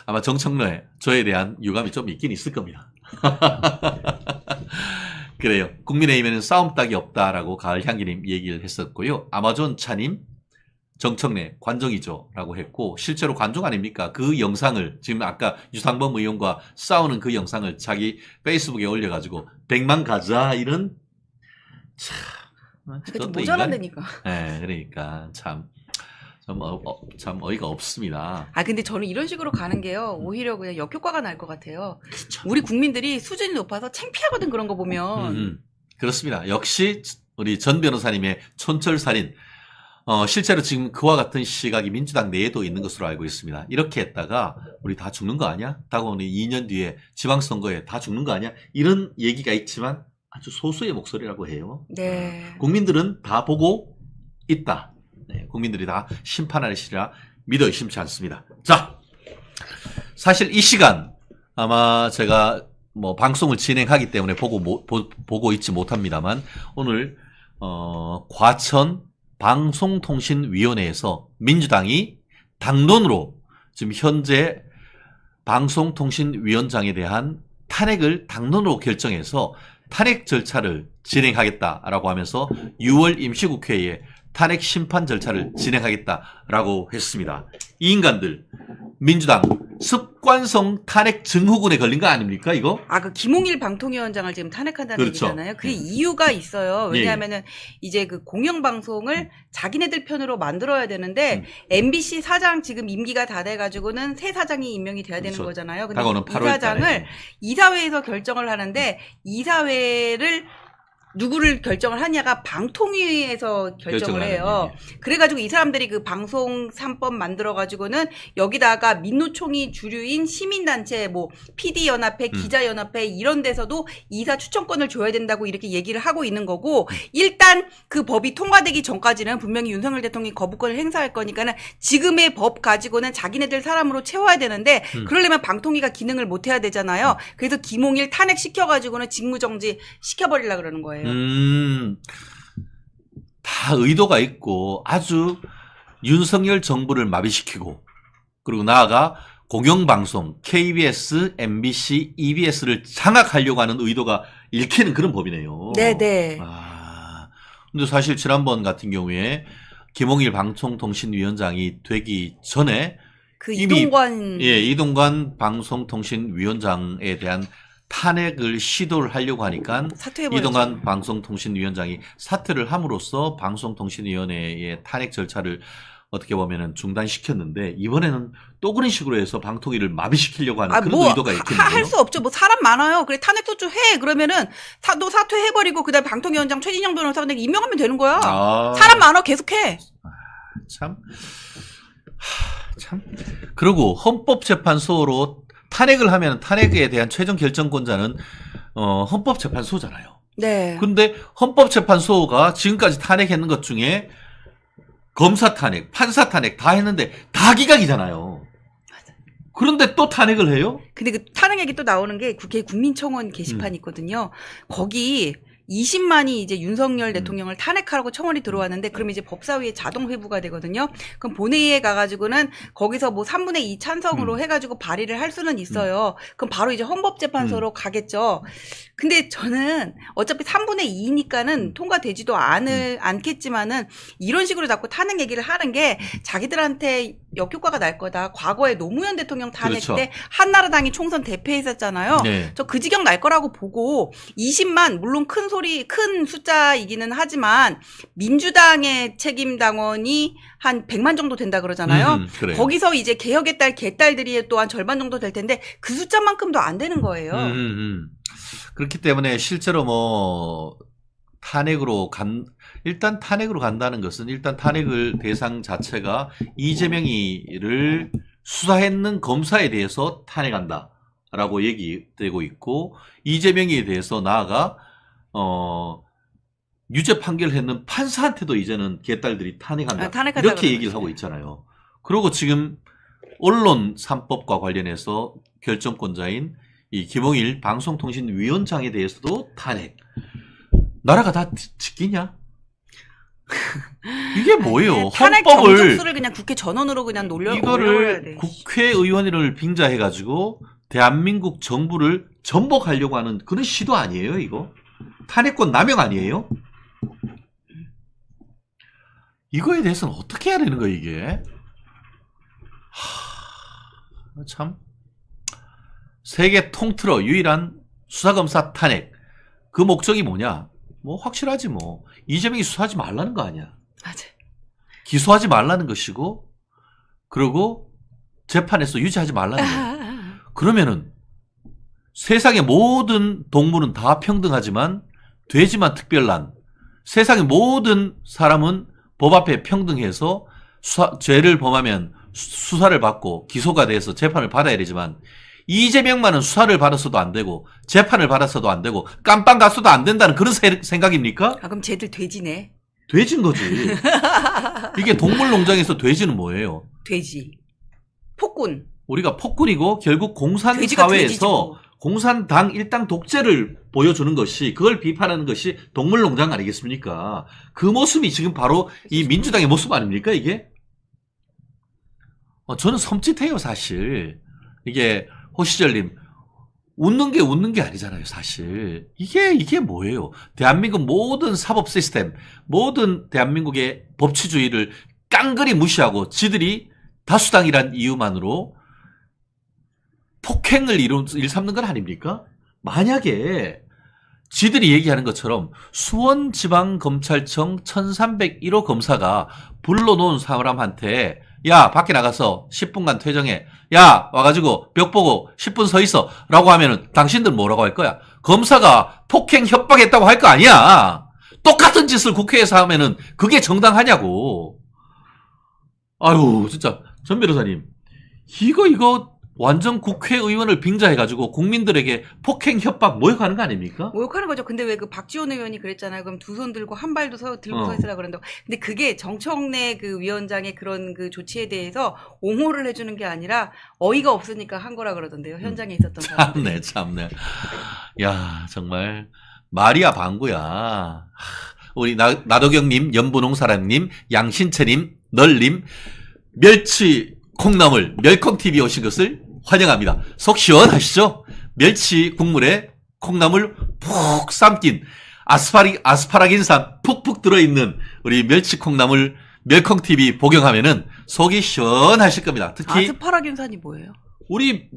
아마 정청래 저에 대한 유감이 좀 있긴 있을 겁니다. 그래요. 국민의힘에는 싸움 딱이 없다라고 가을향기님 얘기를 했었고요. 아마존 차님, 정청래 관종이죠 라고 했고 실제로 관종 아닙니까? 그 영상을 지금 아까 유상범 의원과 싸우는 그 영상을 자기 페이스북에 올려가지고 100만 가자 이런 좀 모자란다니까. 네, 그러니까 참 어이가 없습니다. 아 근데 저는 이런 식으로 가는 게요 오히려 그냥 역효과가 날 것 같아요. 그쵸. 우리 국민들이 수준이 높아서 창피하거든 그런 거 보면. 그렇습니다. 역시 우리 전 변호사님의 촌철살인 실제로 지금 그와 같은 시각이 민주당 내에도 있는 것으로 알고 있습니다. 이렇게 했다가 우리 다 죽는 거 아니야? 다가오는 2년 뒤에 지방선거에 다 죽는 거 아니야? 이런 얘기가 있지만 아주 소수의 목소리라고 해요. 네. 국민들은 다 보고 있다. 네, 국민들이 다 심판하시리라 믿어 의심치 않습니다. 자, 사실 이 시간 아마 제가 뭐 방송을 진행하기 때문에 보고 있지 못합니다만 오늘 과천 방송통신위원회에서 민주당이 당론으로 지금 현재 방송통신위원장에 대한 탄핵을 당론으로 결정해서 탄핵 절차를 진행하겠다라고 하면서 6월 임시국회에 탄핵 심판 절차를 진행하겠다라고 했습니다. 이 인간들 민주당 습관성 탄핵 증후군에 걸린 거 아닙니까 이거? 아, 그 김홍일 방통위원장을 지금 탄핵한다는 그렇죠. 얘기잖아요. 그 이유가 있어요. 왜냐하면은 이제 그 공영방송을 자기네들 편으로 만들어야 되는데 MBC 사장 지금 임기가 다 돼가지고는 새 사장이 임명이 돼야 되는 그렇죠. 거잖아요. 근데 이 8월 사장을 이사회에서 결정을 하는데 이사회를 누구를 결정을 하냐가 방통위에서 결정을 해요. 그래가지고 이 사람들이 그 방송 3법 만들어가지고는 여기다가 민노총이 주류인 시민단체 뭐 PD연합회, 기자연합회 이런 데서도 이사 추천권을 줘야 된다고 이렇게 얘기를 하고 있는 거고 일단 그 법이 통과되기 전까지는 분명히 윤석열 대통령이 거부권을 행사할 거니까는 지금의 법 가지고는 자기네들 사람으로 채워야 되는데 그러려면 방통위가 기능을 못 해야 되잖아요. 그래서 김홍일 탄핵시켜가지고는 직무정지 시켜버리려고 그러는 거예요. 다 의도가 있고 아주 윤석열 정부를 마비시키고 그리고 나아가 공영방송 KBS, MBC, EBS를 장악하려고 하는 의도가 읽히는 그런 법이네요. 네네. 근데 사실 지난번 같은 경우에 김홍일 방송통신위원장이 되기 전에 그 이미 이동관 방송통신위원장에 대한 탄핵을 시도를 하려고 하니까 이동관 방송통신위원장이 사퇴를 함으로써 방송통신위원회의 탄핵 절차를 어떻게 보면은 중단시켰는데 이번에는 또 그런 식으로 해서 방통위를 마비시키려고 하는 그런 의도가 있겠네요. 할 수 없죠. 뭐 사람 많아요. 그래 탄핵도 좀 해. 그러면은 또 사퇴해버리고 그다음 방통위원장 최진영 변호사가 임명하면 되는 거야. 사람 많아. 계속해. 참. 그리고 헌법재판소로 탄핵을 하면 탄핵에 대한 최종 결정권자는 헌법재판소잖아요. 네. 근데 헌법재판소가 지금까지 탄핵했는 것 중에 검사 탄핵, 판사 탄핵 다 했는데 다 기각이잖아요. 그런데 또 탄핵을 해요? 근데 그 탄핵 얘기 또 나오는 게 국회 국민청원 게시판이 있거든요. 거기 20만이 이제 윤석열 대통령을 탄핵하라고 청원이 들어왔는데 그럼 이제 법사위에 자동 회부가 되거든요. 그럼 본회의에 가가지고는 거기서 뭐 3분의 2 찬성으로 해가지고 발의를 할 수는 있어요. 그럼 바로 이제 헌법재판소로 가겠죠. 근데 저는 어차피 3분의 2니까는 통과되지도 않겠지만은 이런 식으로 자꾸 탄핵 얘기를 하는 게 자기들한테 역효과가 날 거다. 과거에 노무현 대통령 탄핵 그렇죠. 때 한나라당이 총선 대패했었잖아요. 네. 저 그 지경 날 거라고 보고 20만 물론 큰 숫자이기는 하지만 민주당의 책임 당원이 한 100만 정도 된다 그러잖아요. 그래요. 거기서 이제 개혁의 딸 개딸들이 또 한 절반 정도 될 텐데 그 숫자만큼도 안 되는 거예요. 그렇기 때문에 실제로 뭐 일단 탄핵으로 간다는 것은 일단 탄핵을 대상 자체가 이재명이를 수사했는 검사에 대해서 탄핵한다라고 얘기되고 있고 이재명에 대해서 나아가 유죄 판결했는 판사한테도 이제는 개딸들이 탄핵한다. 탄핵하자 이렇게 그러고 얘기를 하고 있잖아요. 그리고 지금 언론 3법과 관련해서 결정권자인 이 김홍일 방송통신위원장에 대해서도 탄핵. 나라가 다 지키냐? 이게 뭐예요? 탄핵 헌법을 정족수를 그냥 국회 전원으로 그냥 올려야 이거를 돼. 국회의원을 빙자해가지고 대한민국 정부를 전복하려고 하는 그런 시도 아니에요, 이거? 탄핵권 남용 아니에요? 이거에 대해서는 어떻게 해야 되는 거예요, 이게? 참. 세계 통틀어 유일한 수사검사 탄핵. 그 목적이 뭐냐? 뭐 확실하지 뭐. 이재명이 수사하지 말라는 거 아니야. 맞아. 기소하지 말라는 것이고 그리고 재판에서 유죄하지 말라는 거야. 그러면은 세상의 모든 동물은 다 평등하지만 돼지만 특별난 세상의 모든 사람은 법 앞에 평등해서 죄를 범하면 수사를 받고 기소가 돼서 재판을 받아야 되지만 이재명만은 수사를 받았어도 안 되고 재판을 받았어도 안 되고 깜빵 갔어도 안 된다는 그런 생각입니까? 아, 그럼 쟤들 돼지네. 돼지인 거지. 이게 동물농장에서 돼지는 뭐예요? 돼지. 폭군. 우리가 폭군이고 결국 돼지가 공산사회에서 돼지죠. 공산당 일당 독재를 보여주는 것이 그걸 비판하는 것이 동물농장 아니겠습니까? 그 모습이 지금 바로 이 민주당의 모습 아닙니까 이게? 저는 섬찟해요 사실. 이게 호시절님 웃는 게 아니잖아요 사실. 이게 뭐예요? 대한민국 모든 사법 시스템 모든 대한민국의 법치주의를 깡그리 무시하고 지들이 다수당이란 이유만으로 폭행을 일삼는 건 아닙니까? 만약에 지들이 얘기하는 것처럼 수원지방검찰청 1301호 검사가 불러놓은 사람한테 야 밖에 나가서 10분간 퇴정해. 야 와가지고 벽 보고 10분 서 있어 라고 하면은 당신들 뭐라고 할 거야? 검사가 폭행 협박했다고 할 거 아니야. 똑같은 짓을 국회에서 하면은 그게 정당하냐고. 아유 진짜 전 변호사님 이거 완전 국회의원을 빙자해가지고 국민들에게 폭행 협박 모욕하는 거 아닙니까? 모욕하는 거죠. 근데 왜 그 박지원 의원이 그랬잖아요. 그럼 두 손 들고 한 발도 들고 서 있으라 그런다고. 근데 그게 정청래 그 위원장의 그런 그 조치에 대해서 옹호를 해주는 게 아니라 어이가 없으니까 한 거라 그러던데요. 현장에 있었던 사람. 참네. 야 정말 말이야 방구야. 우리 나도경님, 연분홍사랑님, 양신채님, 널님, 멸치 콩나물, 멸콩TV 오신 것을 환영합니다. 속 시원하시죠? 멸치 국물에 콩나물 푹 삶긴 아스파라긴산 푹푹 들어있는 우리 멸치 콩나물 멸콩TV 복용하면은 속이 시원하실 겁니다. 특히 아스파라긴산이 뭐예요? 우리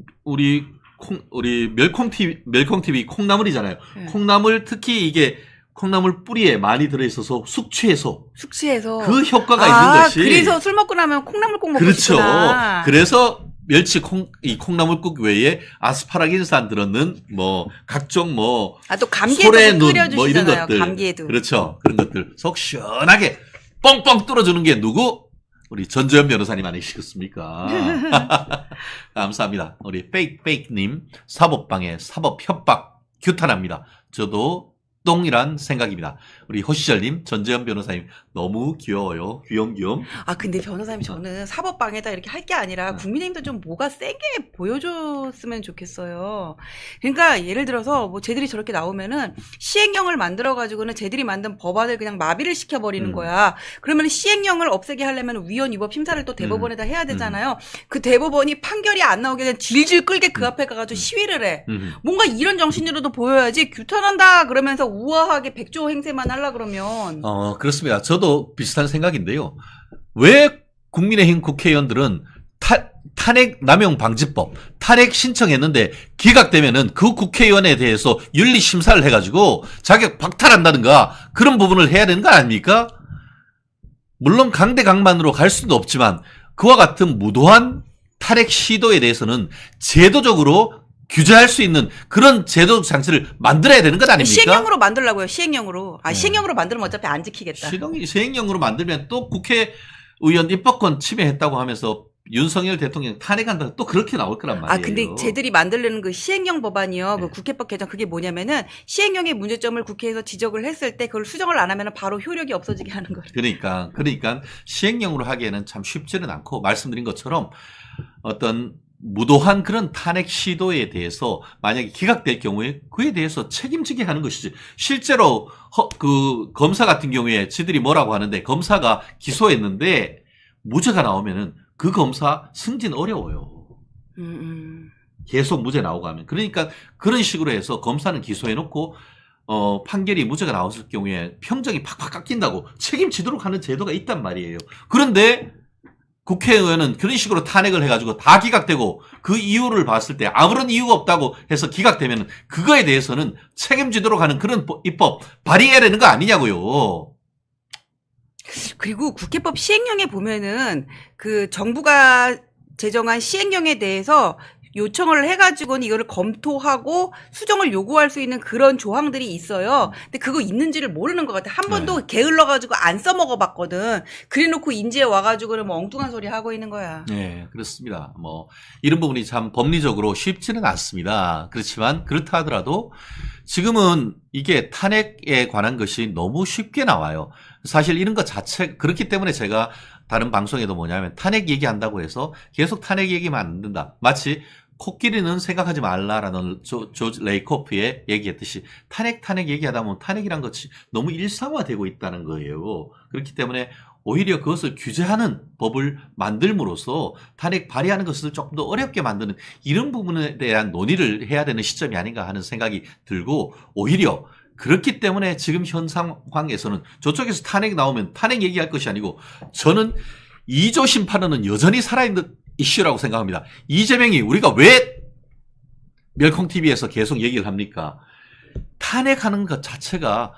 멸콩TV 콩나물이잖아요. 네. 콩나물 특히 이게 콩나물 뿌리에 많이 들어있어서 숙취해소 그 효과가 있는 것이 그래서 술 먹고 나면 콩나물 꼭 먹고 그렇죠. 싶구나. 그래서 멸치 이 콩나물국 외에 아스파라긴산 들었는 뭐 각종 뭐 또 감기에도 소래눈 끓여주시잖아요. 뭐 이런 것들 감기에도. 그렇죠. 그런 것들 속 시원하게 뻥뻥 뚫어주는 게 누구? 우리 전주현 변호사님 아니시겠습니까? 감사합니다. 우리 페이크님 사법방해 사법협박 규탄합니다. 저도 똥이란 생각입니다. 우리 호시절님, 전재현 변호사님 너무 귀여워요. 귀염귀염. 아, 근데 변호사님, 저는 사법방해다 이렇게 할 게 아니라 국민의힘도 좀 뭐가 세게 보여줬으면 좋겠어요. 그러니까 예를 들어서 뭐 쟤들이 저렇게 나오면은 시행령을 만들어가지고는 쟤들이 만든 법안을 그냥 마비를 시켜버리는 거야. 그러면 시행령을 없애게 하려면 위헌 위법 심사를 또 대법원에다 해야 되잖아요. 그 대법원이 판결이 안 나오게 그냥 질질 끌게 그 앞에 가가지고 시위를 해. 뭔가 이런 정신으로도 보여야지 규탄한다 그러면서 우아하게 백조 행세만 하려 그러면. 그렇습니다. 저도 비슷한 생각인데요. 왜 국민의힘 국회의원들은 탄핵 남용 방지법 탄핵 신청했는데 기각되면은 그 국회의원에 대해서 윤리 심사를 해가지고 자격 박탈한다든가 그런 부분을 해야 되는 거 아닙니까? 물론 강대강만으로 갈 수도 없지만 그와 같은 무도한 탄핵 시도에 대해서는 제도적으로 규제할 수 있는 그런 제도 장치를 만들어야 되는 것 아닙니까? 시행령으로 만들라고요. 시행령으로. 네. 시행령으로 만들면 어차피 안 지키겠다. 시행령으로 만들면 또 국회의원 입법권 침해했다고 하면서 윤석열 대통령 탄핵한다 또 그렇게 나올 거란 말이에요. 근데 쟤들이 만들려는 그 시행령 법안이요. 그 국회법 개정 그게 뭐냐면은 시행령의 문제점을 국회에서 지적을 했을 때 그걸 수정을 안 하면 바로 효력이 없어지게 하는 거예요. 그러니까 시행령으로 하기에는 참 쉽지는 않고 말씀드린 것처럼 어떤 무도한 그런 탄핵 시도에 대해서 만약에 기각될 경우에 그에 대해서 책임지게 하는 것이지. 실제로 그 검사 같은 경우에 지들이 뭐라고 하는데 검사가 기소했는데 무죄가 나오면은 그 검사 승진 어려워요. 계속 무죄 나오고 하면. 그러니까 그런 식으로 해서 검사는 기소해놓고 판결이 무죄가 나왔을 경우에 평정이 팍팍 깎인다고 책임지도록 하는 제도가 있단 말이에요. 그런데 국회의원은 그런 식으로 탄핵을 해가지고 다 기각되고 그 이유를 봤을 때 아무런 이유가 없다고 해서 기각되면 그거에 대해서는 책임지도록 하는 그런 입법 발의해야 되는 거 아니냐고요. 그리고 국회법 시행령에 보면은 그 정부가 제정한 시행령에 대해서 요청을 해가지고는 이거를 검토하고 수정을 요구할 수 있는 그런 조항들이 있어요. 근데 그거 있는지를 모르는 것 같아. 한 번도 게을러가지고 안 써먹어봤거든. 그래놓고 인제에 와가지고는 뭐 엉뚱한 소리 하고 있는 거야. 네, 그렇습니다. 뭐 이런 부분이 참 법리적으로 쉽지는 않습니다. 그렇지만 그렇다 하더라도 지금은 이게 탄핵에 관한 것이 너무 쉽게 나와요. 사실 이런 것 자체 그렇기 때문에 제가 다른 방송에도 뭐냐면 탄핵 얘기한다고 해서 계속 탄핵 얘기만 안 된다. 마치 코끼리는 생각하지 말라라는 조지 레이코프의 얘기했듯이 탄핵 얘기하다 보면 탄핵이란 것이 너무 일상화되고 있다는 거예요. 그렇기 때문에 오히려 그것을 규제하는 법을 만들므로써 탄핵 발의하는 것을 조금 더 어렵게 만드는 이런 부분에 대한 논의를 해야 되는 시점이 아닌가 하는 생각이 들고 오히려 그렇기 때문에 지금 현 상황에서는 저쪽에서 탄핵 나오면 탄핵 얘기할 것이 아니고 저는 2조 심판은 여전히 살아있는 이슈라고 생각합니다. 이재명이 우리가 왜 멸콩TV에서 계속 얘기를 합니까? 탄핵하는 것 자체가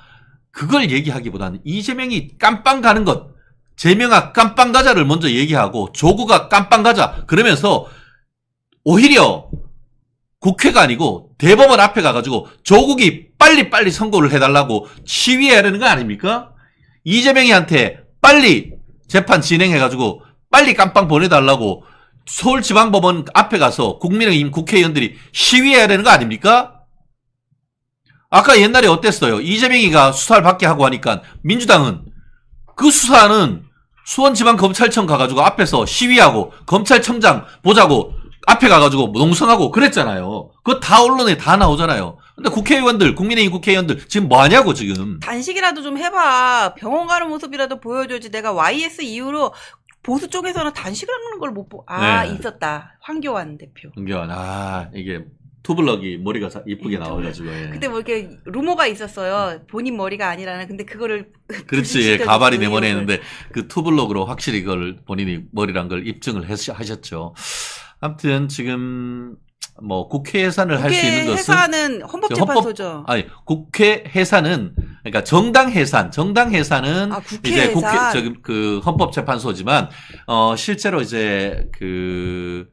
그걸 얘기하기보다는 이재명이 깜빵 가는 것, 재명아 깜빵 가자를 먼저 얘기하고 조국아 깜빵 가자 그러면서 오히려 국회가 아니고 대법원 앞에 가가지고 조국이 빨리 선고를 해달라고 시위해야 되는 거 아닙니까? 이재명이한테 빨리 재판 진행해가지고 빨리 깜빵 보내달라고 서울지방법원 앞에 가서 국민의힘 국회의원들이 시위해야 되는 거 아닙니까? 아까 옛날에 어땠어요? 이재명이가 수사를 받게 하고 하니까 민주당은 그 수사는 수원지방검찰청 가가지고 앞에서 시위하고 검찰청장 보자고 앞에 가가지고 농성하고 그랬잖아요. 그거 다 언론에 다 나오잖아요. 근데 국회의원들, 국민의힘 국회의원들 지금 뭐 하냐고 지금. 단식이라도 좀 해봐. 병원 가는 모습이라도 보여줘야지. 내가 YS 이후로 보수 쪽에서는 단식을 하는 걸 못 보고. 있었다. 황교안 대표. 황교안, 이게 투블럭이 머리가 이쁘게 나와가지고. 예. 그때 뭐 이렇게 루머가 있었어요. 본인 머리가 아니라는. 근데 그거를. 그렇지. 예, 가발이 네모네 했는데 그 투블럭으로 확실히 그걸 본인이 머리란 걸 입증을 하셨죠. 아무튼 지금 뭐 국회 해산을 할 수 있는 것은 해산은 헌법재판소죠. 국회 해산은 그러니까 정당 해산은 국회 이제 해산. 그 헌법재판소지만 실제로 이제 그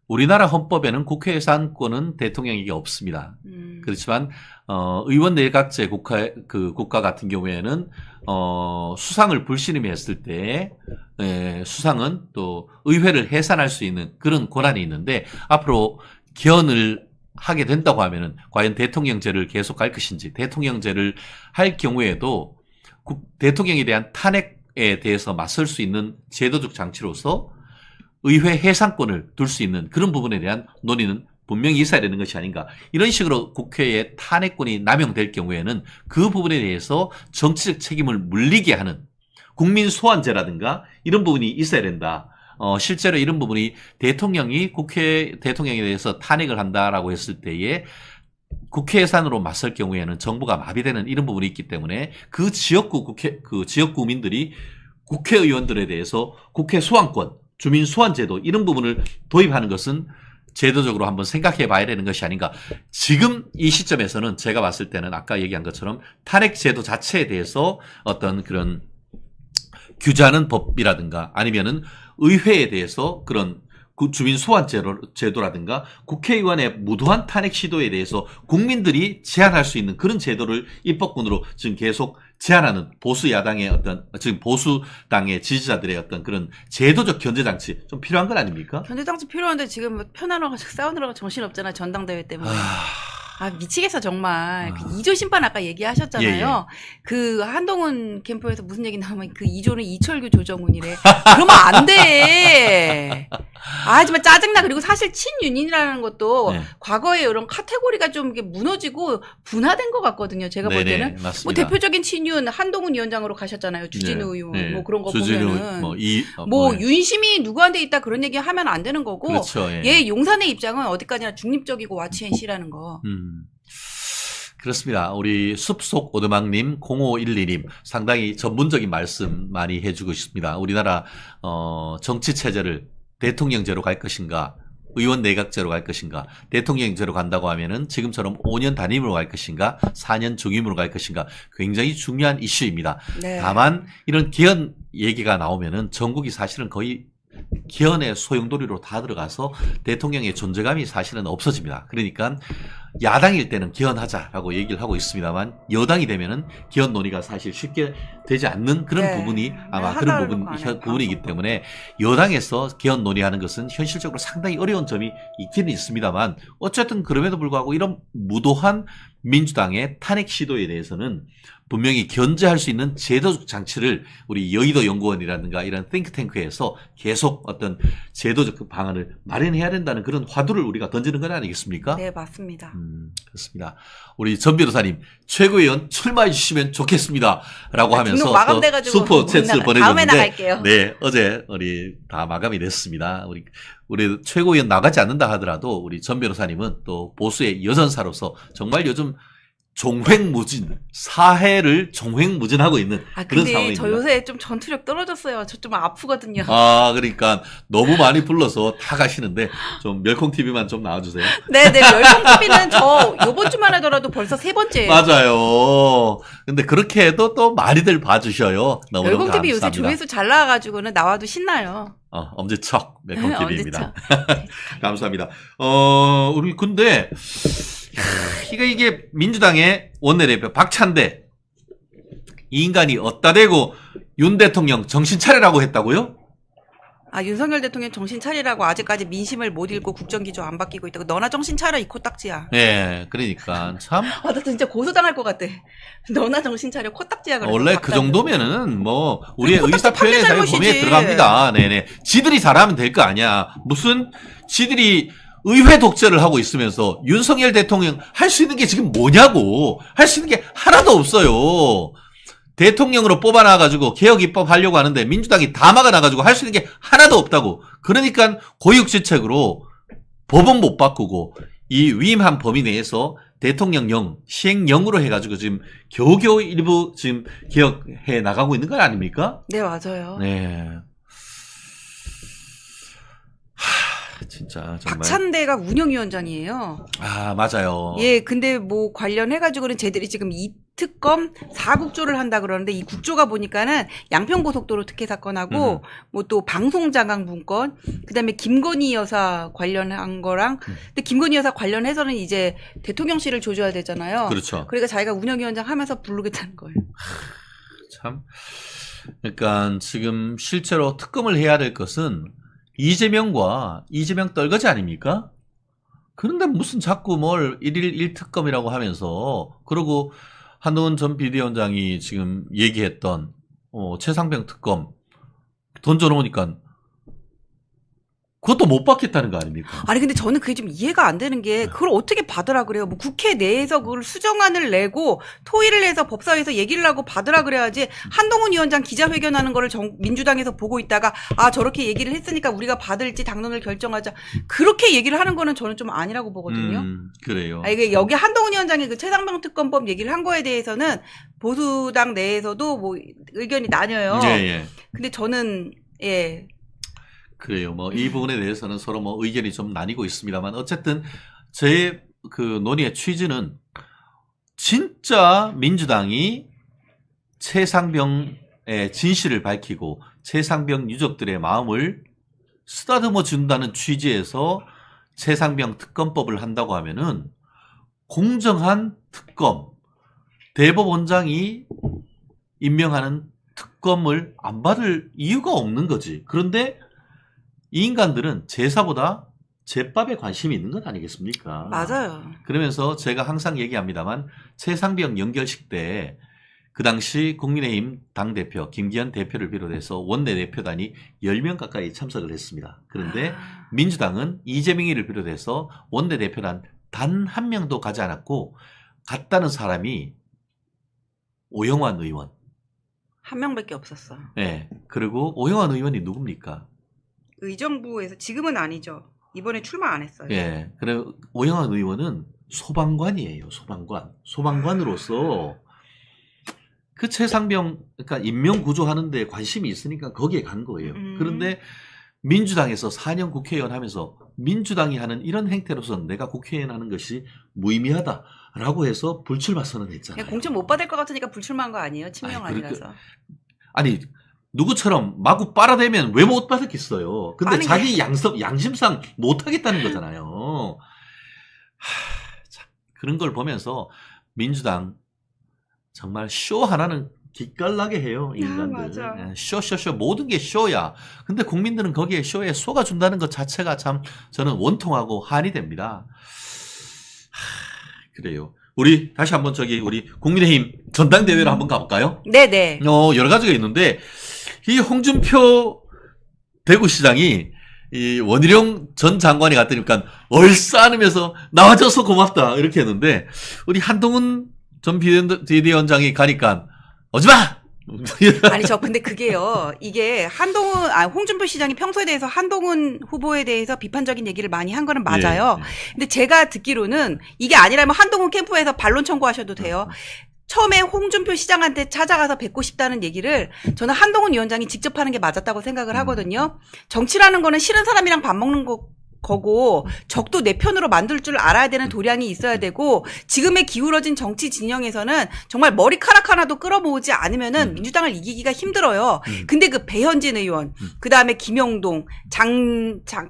우리나라 헌법에는 국회 해산권은 대통령에게 없습니다. 그렇지만 의원 내각제 국가 같은 경우에는 수상을 불신임이 했을 때 수상은 또 의회를 해산할 수 있는 그런 권한이 있는데 앞으로 개헌을 하게 된다고 하면은 과연 대통령제를 계속 갈 것인지, 대통령제를 할 경우에도 대통령에 대한 탄핵에 대해서 맞설 수 있는 제도적 장치로서 의회 해산권을 둘 수 있는 그런 부분에 대한 논의는 분명히 있어야 되는 것이 아닌가. 이런 식으로 국회의 탄핵권이 남용될 경우에는 그 부분에 대해서 정치적 책임을 물리게 하는 국민 소환제라든가 이런 부분이 있어야 된다. 실제로 이런 부분이 대통령이 대통령에 대해서 탄핵을 한다라고 했을 때에 국회 예산으로 맞설 경우에는 정부가 마비되는 이런 부분이 있기 때문에 그 지역구민들이 국회의원들에 대해서 국회 소환권, 주민 소환제도 이런 부분을 도입하는 것은 제도적으로 한번 생각해 봐야 되는 것이 아닌가. 지금 이 시점에서는 제가 봤을 때는 아까 얘기한 것처럼 탄핵 제도 자체에 대해서 어떤 그런 규제하는 법이라든가 아니면은 의회에 대해서 그런 주민 소환 제도라든가 국회의원의 무도한 탄핵 시도에 대해서 국민들이 제한할 수 있는 그런 제도를 입법권으로 지금 계속 제한하는 보수 야당의 지금 보수당의 지지자들의 어떤 그런 제도적 견제 장치 좀 필요한 건 아닙니까? 견제 장치 필요한데 지금 뭐 편안하고 싸우느라고 정신없잖아. 전당대회 때문에. 미치겠어, 정말. 그 2조 심판 아까 얘기하셨잖아요. 예. 그 한동훈 캠프에서 무슨 얘기 나오면 그 2조는 이철규 조정훈이래. 그러면 안 돼. 정말 짜증나. 그리고 사실 친윤인이라는 것도 네. 과거에 이런 카테고리가 좀 이렇게 무너지고 분화된 것 같거든요. 제가 볼 네네, 때는. 맞습니다. 뭐 대표적인 친윤 한동훈 위원장으로 가셨잖아요. 주진우 의원. 네. 뭐 그런 거 주진우, 보면은. 윤심이 누구한테 있다 그런 얘기 하면 안 되는 거고. 그렇죠. 얘 용산의 입장은 어디까지나 중립적이고 와치앤씨라는 거. 그렇습니다. 우리 숲속 오두막님, 0512님 상당히 전문적인 말씀 많이 해주고 있습니다. 우리나라 정치체제를 대통령제로 갈 것인가, 의원 내각제로 갈 것인가, 대통령제로 간다고 하면은 지금처럼 5년 단임으로 갈 것인가, 4년 중임으로 갈 것인가 굉장히 중요한 이슈입니다. 네. 다만 이런 개헌 얘기가 나오면은 전국이 사실은 거의 개헌의 소용돌이로 다 들어가서 대통령의 존재감이 사실은 없어집니다. 그러니까 야당일 때는 개헌하자라고 얘기를 하고 있습니다만 여당이 되면은 개헌 논의가 사실 쉽게 되지 않는 그런 네. 부분이 아마 네, 그런 부분이기 때문에 여당에서 개헌 논의하는 것은 현실적으로 상당히 어려운 점이 있기는 있습니다만 어쨌든 그럼에도 불구하고 이런 무도한 민주당의 탄핵 시도에 대해서는 분명히 견제할 수 있는 제도적 장치를 우리 여의도 연구원이라든가 이런 띵크탱크에서 계속 어떤 제도적 방안을 마련해야 된다는 그런 화두를 우리가 던지는 건 아니겠습니까? 네, 맞습니다. 그렇습니다. 우리 전 변호사님 최고위원 출마해 주시면 좋겠습니다. 라고 하면서 마감돼가지고 슈퍼 챗을 보내줬는데 다음에 나갈게요. 네, 어제 우리 다 마감이 됐습니다. 우리 최고위원 나가지 않는다 하더라도 우리 전 변호사님은 또 보수의 여전사로서 정말 요즘 종횡무진, 사회를 종횡무진하고 있는 그런 근데 상황입니다. 저 요새 좀 전투력 떨어졌어요. 저 좀 아프거든요. 그러니까 너무 많이 불러서 다 가시는데 좀 멸콩TV만 좀 나와주세요. 네네, 멸콩TV는 저 요번 주만 하더라도 벌써 3번째예요. 맞아요. 근데 그렇게 해도 또 많이들 봐주셔요. 너무너무 멸콩TV 요새 감사합니다. 조회수 잘 나와가지고는 나와도 신나요. 엄지척 멸콩TV입니다. 엄지척. 감사합니다. 우리 근데 이게 민주당의 원내대표 박찬대 이 인간이 어따 대고 윤 대통령 정신 차리라고 했다고요? 윤석열 대통령 정신 차리라고 아직까지 민심을 못 읽고 국정기조 안 바뀌고 있다고. 너나 정신 차려, 이 코딱지야. 네, 그러니까 참 나 진짜 고소당할 것 같아. 너나 정신 차려, 코딱지야. 그래서 원래 그 정도면은 뭐 우리의 코딱지 의사 표현의 판례 자유 잘못이지. 범위에 들어갑니다. 네네. 지들이 잘하면 될 거 아니야. 무슨 지들이 의회 독재를 하고 있으면서 윤석열 대통령 할 수 있는 게 지금 뭐냐고. 할 수 있는 게 하나도 없어요. 대통령으로 뽑아놔가지고 개혁 입법하려고 하는데 민주당이 다 막아놔가지고 할 수 있는 게 하나도 없다고. 그러니까 고육지책으로 법은 못 바꾸고 이 위임한 범위 내에서 대통령령, 시행령으로 해가지고 지금 겨우겨우 일부 지금 개혁해 나가고 있는 거 아닙니까? 네, 맞아요. 네. 진짜 정말. 박찬대가 운영위원장이에요. 맞아요. 예, 근데 뭐 관련해가지고는 쟤들이 지금 이 특검 4국조를 한다 그러는데 이 국조가 보니까는 양평고속도로 특혜 사건하고 뭐 또 방송자강 문건, 그다음에 김건희 여사 관련한 거랑 근데 김건희 여사 관련해서는 이제 대통령실을 조져야 되잖아요. 그렇죠. 그러니까 자기가 운영위원장 하면서 부르겠다는 거예요. 참. 그러니까 지금 실제로 특검을 해야 될 것은 이재명 떨거지 아닙니까? 그런데 무슨 자꾸 뭘 1일 1특검이라고 하면서 그러고 한동훈 전 비대위원장이 지금 얘기했던 최상병 특검 던져놓으니까 그것도 못 받겠다는 거 아닙니까? 아니 근데 저는 그게 좀 이해가 안 되는 게 그걸 어떻게 받으라 그래요? 뭐 국회 내에서 그걸 수정안을 내고 토의를 해서 법사위에서 얘기를 하고 받으라 그래야지 한동훈 위원장 기자회견하는 거를 민주당에서 보고 있다가 아 저렇게 얘기를 했으니까 우리가 받을지 당론을 결정하자 그렇게 얘기를 하는 거는 저는 좀 아니라고 보거든요. 그래요. 아 이게 여기 한동훈 위원장이 그 최상병 특검법 얘기를 한 거에 대해서는 보수당 내에서도 뭐 의견이 나뉘어요. 예, 예. 근데 저는 예. 그래요. 뭐 이 부분에 대해서는 서로 뭐 의견이 좀 나뉘고 있습니다만 어쨌든 제 그 논의의 취지는 진짜 민주당이 최상병의 진실을 밝히고 최상병 유족들의 마음을 쓰다듬어 준다는 취지에서 최상병 특검법을 한다고 하면은 공정한 특검, 대법원장이 임명하는 특검을 안 받을 이유가 없는 거지. 그런데 이 인간들은 제사보다 제밥에 관심이 있는 것 아니겠습니까? 맞아요. 그러면서 제가 항상 얘기합니다만 최상병 연결식 때 그 당시 국민의힘 당대표 김기현 대표를 비롯해서 원내대표단이 10명 가까이 참석을 했습니다. 그런데 민주당은 이재명이를 비롯해서 원내대표단 단 한 명도 가지 않았고 갔다는 사람이 오영환 의원. 한 명밖에 없었어. 네. 그리고 오영환 의원이 누굽니까? 의정부에서 지금은 아니죠. 이번에 출마 안 했어요. 예. 그래 오영환 의원은 소방관이에요. 소방관. 소방관으로서 그 최상병 그러니까 임명 구조하는데 관심이 있으니까 거기에 간 거예요. 그런데 민주당에서 4년 국회의원 하면서 민주당이 하는 이런 행태로서는 내가 국회의원 하는 것이 무의미하다라고 해서 불출마 선언했잖아요. 공천 못 받을 것 같으니까 불출마한 거 아니에요? 친명 아니, 아니라서. 아니 누구처럼 마구 빨아대면 왜 못 받았겠어요. 근데 자기 양심상 못 하겠다는 거잖아요. 참, 그런 걸 보면서 민주당 정말 쇼 하나는 기깔나게 해요. 이 인간들. 맞아. 쇼 모든 게 쇼야. 근데 국민들은 거기에 쇼에 쏘아준다는 것 자체가 참 저는 원통하고 한이 됩니다. 그래요. 우리 다시 한번 우리 국민의힘 전당대회로 한번 가볼까요? 네네. 여러 가지가 있는데 이 홍준표 대구시장이 이 원희룡 전 장관이 갔더니까 얼싸안으면서 나와줘서 고맙다 이렇게 했는데 우리 한동훈 전 비대위원장이 가니까 오지마! 아니 근데 그게요. 이게 홍준표 시장이 평소에 대해서 한동훈 후보에 대해서 비판적인 얘기를 많이 한 거는 맞아요. 예. 근데 제가 듣기로는 이게 아니라면 한동훈 캠프에서 반론 청구하셔도 돼요. 처음에 홍준표 시장한테 찾아가서 뵙고 싶다는 얘기를 저는 한동훈 위원장이 직접 하는 게 맞았다고 생각을 하거든요. 정치라는 거는 싫은 사람이랑 밥 먹는 거고 적도 내 편으로 만들 줄 알아야 되는 도량이 있어야 되고 지금의 기울어진 정치 진영에서는 정말 머리카락 하나도 끌어모으지 않으면은 민주당을 이기기가 힘들어요. 근데 그 배현진 의원, 그 다음에 김영동,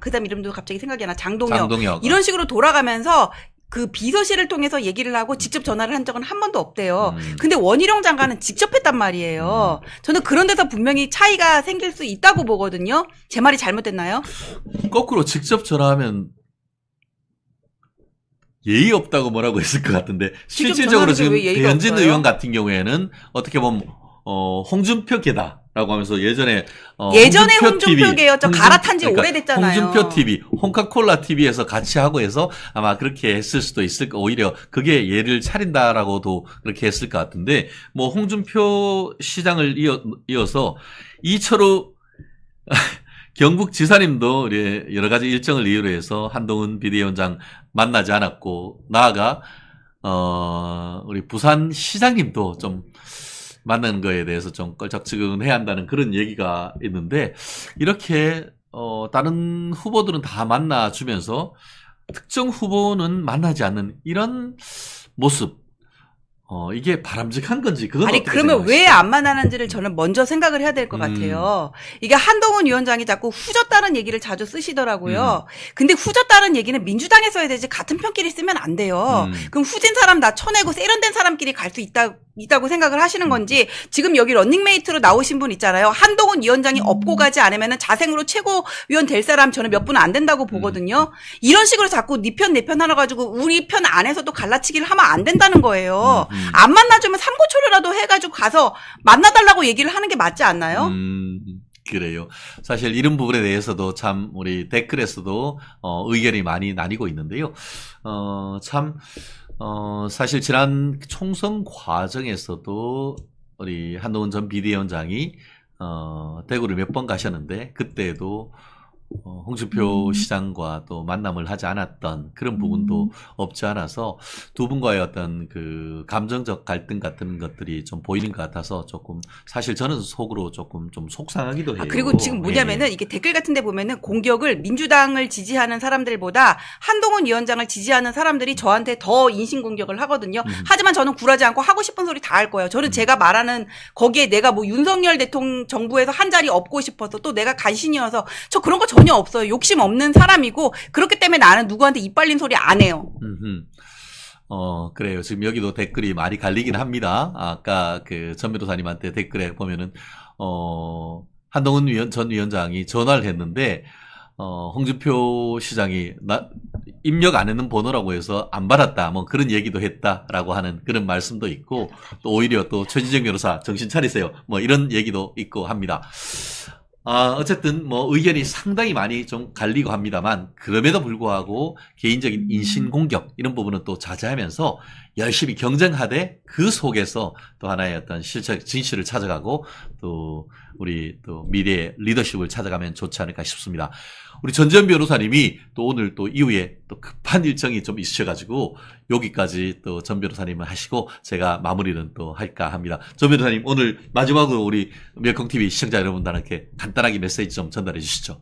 그 다음 이름도 갑자기 생각이 안 나, 장동혁. 이런 식으로 돌아가면서 그 비서실을 통해서 얘기를 하고 직접 전화를 한 적은 한 번도 없대요. 근데 원희룡 장관은 직접 했단 말이에요. 저는 그런 데서 분명히 차이가 생길 수 있다고 보거든요. 제 말이 잘못됐나요? 거꾸로 직접 전화하면 예의 없다고 뭐라고 했을 것 같은데 실질적으로 지금 배현진 의원 같은 경우에는 어떻게 보면 홍준표계다라고 하면서 예전에 홍준표계요. 저 갈아탄 지 오래됐잖아요. 홍준표 TV, 홍카콜라 TV에서 같이 하고 해서 아마 그렇게 했을 수도 있을 거 오히려 그게 예를 차린다라고도 그렇게 했을 것 같은데 뭐 홍준표 시장을 이어서 이철우 경북지사님도 여러 가지 일정을 이유로 해서 한동훈 비대위원장 만나지 않았고 나아가 우리 부산시장님도 좀 만나는 거에 대해서 좀 껄쩍지근해야 한다는 그런 얘기가 있는데 이렇게 다른 후보들은 다 만나주면서 특정 후보는 만나지 않는 이런 모습 이게 바람직한 건지 그건 아니 그러면 왜 안 만나는지를 저는 먼저 생각을 해야 될 것 같아요. 이게 한동훈 위원장이 자꾸 후졌다는 얘기를 자주 쓰시더라고요. 근데 후졌다는 얘기는 민주당에 써야 되지 같은 편끼리 쓰면 안 돼요. 그럼 후진 사람 다 쳐내고 세련된 사람끼리 갈 수 있다. 있다고 생각을 하시는 건지 지금 여기 런닝메이트로 나오신 분 있잖아요. 한동훈 위원장이 업고 가지 않으면 자생으로 최고위원 될 사람 저는 몇 분 안 된다고 보거든요. 이런 식으로 자꾸 네 편 내 편 하나 가지고 우리 편 안에서도 갈라치기를 하면 안 된다는 거예요. 안 만나주면 삼고초려라도 해가지고 가서 만나달라고 얘기를 하는 게 맞지 않나요? 그래요. 사실 이런 부분에 대해서도 참 우리 댓글에서도 의견이 많이 나뉘고 있는데요. 사실 지난 총선 과정에서도 우리 한동훈 전 비대위원장이 대구를 몇 번 가셨는데 그때도 홍준표 시장과 또 만남을 하지 않았던 그런 부분도 없지 않아서 두 분과의 어떤 그 감정적 갈등 같은 것들이 좀 보이는 것 같아서 조금 사실 저는 속으로 조금 좀 속상하기도 해요. 그리고 지금 뭐냐면은 이게 댓글 같은 데 보면은 공격을 민주당을 지지하는 사람들보다 한동훈 위원장을 지지하는 사람들이 저한테 더 인신공격을 하거든요. 하지만 저는 굴하지 않고 하고 싶은 소리 다 할 거예요. 저는 제가 말하는 거기에 내가 뭐 윤석열 대통령 정부에서 한 자리 업고 싶어서 또 내가 간신이어서 저 그런 거 전혀 없어요. 욕심 없는 사람이고 그렇기 때문에 나는 누구한테 입 벌린 소리 안 해요. 그래요. 지금 여기도 댓글이 많이 갈리긴 합니다. 아까 그 전 변호사님한테 댓글에 보면은 한동훈 전 위원장이 전화를 했는데 홍준표 시장이 입력 안 했는 번호라고 해서 안 받았다. 뭐 그런 얘기도 했다라고 하는 그런 말씀도 있고 또 오히려 또 최진정 변호사 정신 차리세요. 뭐 이런 얘기도 있고 합니다. 어쨌든 뭐 의견이 상당히 많이 좀 갈리고 합니다만 그럼에도 불구하고 개인적인 인신공격 이런 부분은 또 자제하면서 열심히 경쟁하되 그 속에서 또 하나의 어떤 실적 진실을 찾아가고 또 우리 또 미래의 리더십을 찾아가면 좋지 않을까 싶습니다. 우리 전지현 변호사님이 또 오늘 또 이후에 또 급한 일정이 좀 있으셔가지고 여기까지 또 전 변호사님을 하시고 제가 마무리는 또 할까 합니다. 전 변호사님 오늘 마지막으로 우리 멸콩TV 시청자 여러분들께 간단하게 메시지 좀 전달해 주시죠.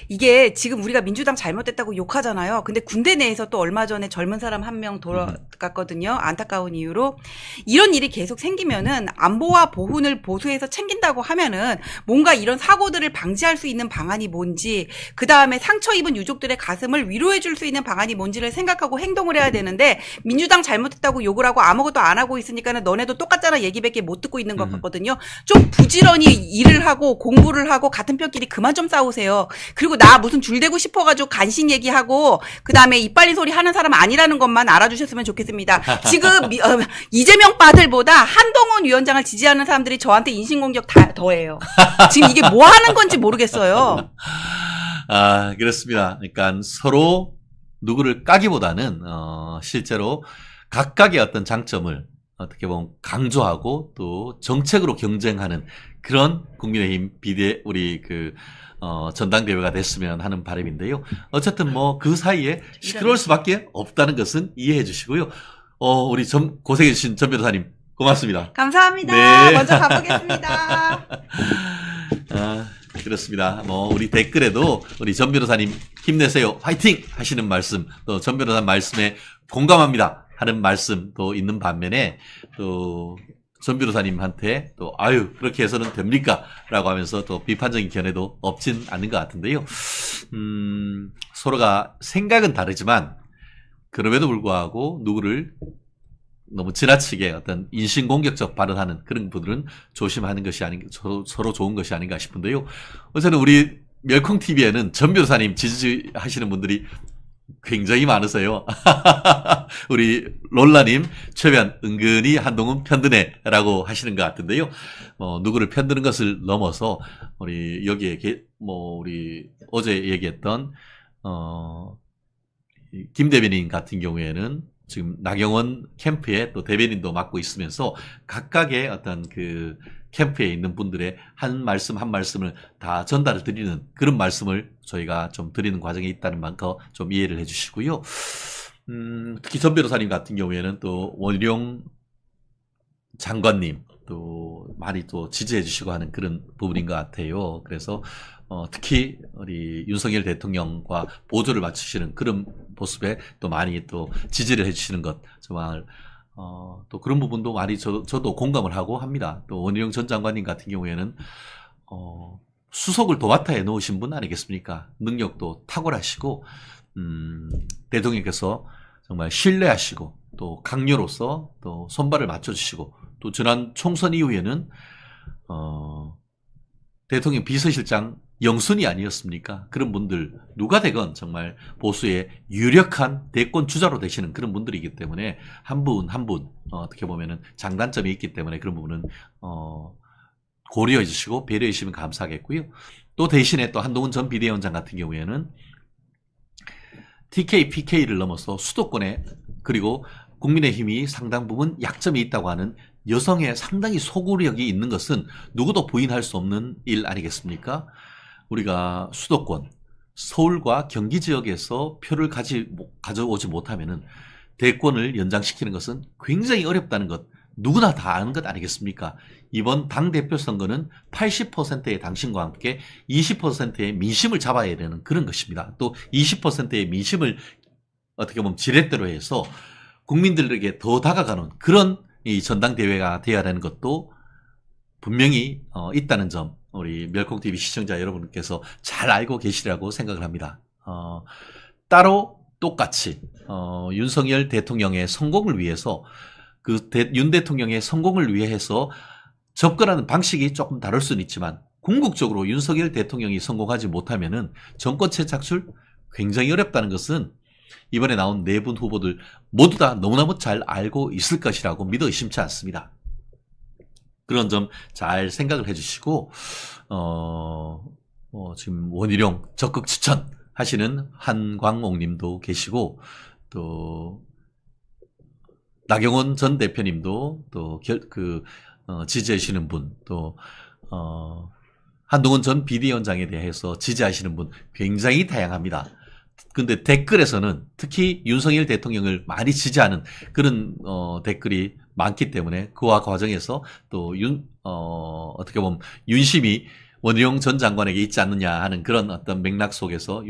이게 지금 우리가 민주당 잘못됐다고 욕하잖아요. 근데 군대 내에서 또 얼마 전에 젊은 사람 한 명 돌아갔거든요. 안타까운 이유로. 이런 일이 계속 생기면은 안보와 보훈을 보수해서 챙긴다고 하면은 뭔가 이런 사고들을 방지할 수 있는 방안이 뭔지, 그 다음에 상처 입은 유족들의 가슴을 위로해 줄 수 있는 방안이 뭔지를 생각하고 행동을 해야 되는데 민주당 잘못했다고 욕을 하고 아무것도 안 하고 있으니까는 너네도 똑같잖아 얘기밖에 못 듣고 있는 것 같거든요. 좀 부지런히 일을 하고 공부를 하고 같은 편끼리 그만 좀 싸우세요. 그리고 나 무슨 줄대고 싶어가지고 간신 얘기하고 그 다음에 이빨린 소리 하는 사람 아니라는 것만 알아주셨으면 좋겠습니다. 지금 이재명 빠들보다 한동훈 위원장을 지지하는 사람들이 저한테 인신공격 더해요. 지금 이게 뭐 하는 건지 모르겠어요. 그렇습니다. 그러니까 서로 누구를 까기보다는 실제로 각각의 어떤 장점을 어떻게 보면 강조하고 또 정책으로 경쟁하는 그런 국민의힘 우리 전당대회가 됐으면 하는 바람인데요. 어쨌든 뭐 그 사이에 시끄러울 수밖에 없다는 것은 이해해 주시고요. 우리 고생해 주신 전 변호사님 고맙습니다. 감사합니다. 네. 먼저 가보겠습니다. 그렇습니다. 뭐 우리 댓글에도 우리 전 변호사님 힘내세요. 화이팅 하시는 말씀, 또 전 변호사 말씀에 공감합니다 하는 말씀도 있는 반면에 또 전 변호사님한테 또 그렇게 해서는 됩니까? 라고 하면서 또 비판적인 견해도 없진 않는 것 같은데요. 서로가 생각은 다르지만 그럼에도 불구하고 누구를 너무 지나치게 어떤 인신공격적 발언하는 그런 분들은 조심하는 것이 아닌가, 서로 좋은 것이 아닌가 싶은데요. 어쨌든 우리 멸콩TV에는 전 변호사님 지지하시는 분들이 굉장히 많으세요. 우리 롤라님, 최변, 은근히 한동훈 편드네라고 하시는 것 같은데요. 누구를 편드는 것을 넘어서 우리 여기에 우리 어제 얘기했던 김 대변인 같은 경우에는 지금 나경원 캠프에 또 대변인도 맡고 있으면서 각각의 어떤 그 캠프에 있는 분들의 한 말씀 한 말씀을 다 전달을 드리는 그런 말씀을 저희가 좀 드리는 과정에 있다는 만큼 좀 이해를 해 주시고요. 특히 전 변호사님 같은 경우에는 또 원희룡 장관님 또 많이 또 지지해 주시고 하는 그런 부분인 것 같아요. 그래서 특히 우리 윤석열 대통령과 보조를 맞추시는 그런 모습에 또 많이 또 지지를 해주시는 것 정말 또 그런 부분도 많이 저도 공감을 하고 합니다. 또 원희룡 전 장관님 같은 경우에는 수석을 도맡아 해놓으신 분 아니겠습니까? 능력도 탁월하시고 대통령께서 정말 신뢰하시고 또 강요로서 또 손발을 맞춰주시고 또 지난 총선 이후에는 대통령 비서실장 영순이 아니었습니까? 그런 분들 누가 되건 정말 보수의 유력한 대권 주자로 되시는 그런 분들이기 때문에 한 분 한 분 어떻게 보면은 장단점이 있기 때문에 그런 부분은 고려해 주시고 배려해 주시면 감사하겠고요. 또 대신에 또 한동훈 전 비대위원장 같은 경우에는 TK, PK를 넘어서 수도권에 그리고 국민의힘이 상당 부분 약점이 있다고 하는 여성의 상당히 소구력이 있는 것은 누구도 부인할 수 없는 일 아니겠습니까? 우리가 수도권, 서울과 경기 지역에서 표를 가져오지 못하면은 대권을 연장시키는 것은 굉장히 어렵다는 것 누구나 다 아는 것 아니겠습니까? 이번 당대표 선거는 80%의 당신과 함께 20%의 민심을 잡아야 되는 그런 것입니다. 또 20%의 민심을 어떻게 보면 지렛대로 해서 국민들에게 더 다가가는 그런 이 전당대회가 되어야 되는 것도 분명히 있다는 점 우리 멸콩TV 시청자 여러분께서 잘 알고 계시라고 생각을 합니다. 따로 똑같이 윤석열 대통령의 성공을 위해서 윤 대통령의 성공을 위해서 접근하는 방식이 조금 다를 수는 있지만 궁극적으로 윤석열 대통령이 성공하지 못하면은 정권체 착출 굉장히 어렵다는 것은 이번에 나온 네 분 후보들 모두 다 너무너무 잘 알고 있을 것이라고 믿어 의심치 않습니다. 그런 점 잘 생각을 해주시고 지금 원희룡 적극 추천하시는 한광옥님도 계시고 또 나경원 전 대표님도 또 지지하시는 분, 또 한동훈 전 비대위원장에 대해서 지지하시는 분 굉장히 다양합니다. 근데 댓글에서는 특히 윤석열 대통령을 많이 지지하는 그런 댓글이 많기 때문에 그와 과정에서 또 어떻게 보면 윤심이 원희룡 전 장관에게 있지 않느냐 하는 그런 어떤 맥락 속에서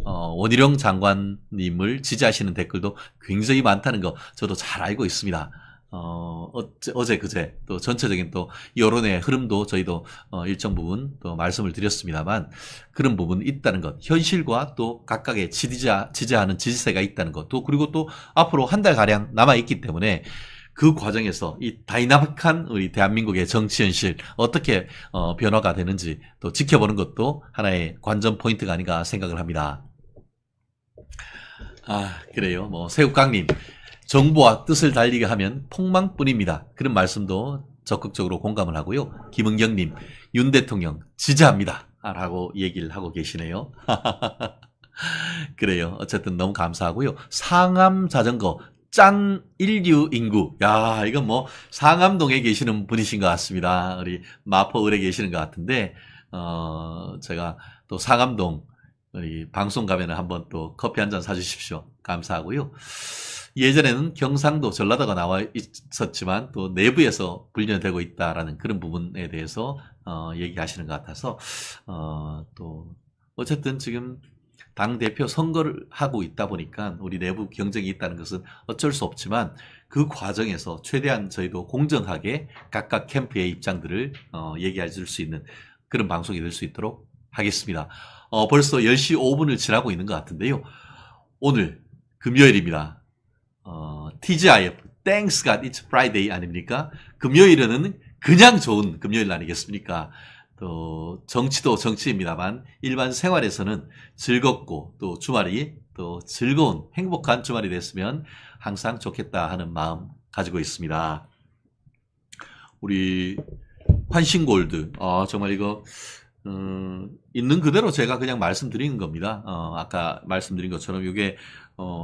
원희룡 장관님을 지지하시는 댓글도 굉장히 많다는 거 저도 잘 알고 있습니다. 어제 그제 또 전체적인 또 여론의 흐름도 저희도 일정 부분 또 말씀을 드렸습니다만 그런 부분이 있다는 것, 현실과 또 각각의 지지하는 지지세가 있다는 것, 또 그리고 또 앞으로 한 달 가량 남아 있기 때문에 그 과정에서 이 다이나믹한 우리 대한민국의 정치 현실 어떻게 변화가 되는지 또 지켜보는 것도 하나의 관전 포인트가 아닌가 생각을 합니다. 그래요. 뭐 새우깡님. 정보와 뜻을 달리게 하면 폭망뿐입니다. 그런 말씀도 적극적으로 공감을 하고요. 김은경님, 윤 대통령 지지합니다. 라고 얘기를 하고 계시네요. 그래요. 어쨌든 너무 감사하고요. 상암 자전거 짠 인류 인구. 야, 이건 뭐 상암동에 계시는 분이신 것 같습니다. 우리 마포을에 계시는 것 같은데 제가 또 상암동 우리 방송 가면 한번 또 커피 한 잔 사주십시오. 감사하고요. 예전에는 경상도 전라도가 나와 있었지만 또 내부에서 분열되고 있다라는 그런 부분에 대해서 얘기하시는 것 같아서 또 어쨌든 지금 당대표 선거를 하고 있다 보니까 우리 내부 경쟁이 있다는 것은 어쩔 수 없지만 그 과정에서 최대한 저희도 공정하게 각각 캠프의 입장들을 얘기해 줄 수 있는 그런 방송이 될 수 있도록 하겠습니다. 벌써 10시 5분을 지나고 있는 것 같은데요. 오늘 금요일입니다. TGIF, Thanks God It's Friday 아닙니까? 금요일은 그냥 좋은 금요일 아니겠습니까? 또 정치도 정치입니다만 일반 생활에서는 즐겁고 또 주말이 또 즐거운 행복한 주말이 됐으면 항상 좋겠다 하는 마음 가지고 있습니다. 우리 환신골드 정말 이거 있는 그대로 제가 그냥 말씀드리는 겁니다. 아까 말씀드린 것처럼 이게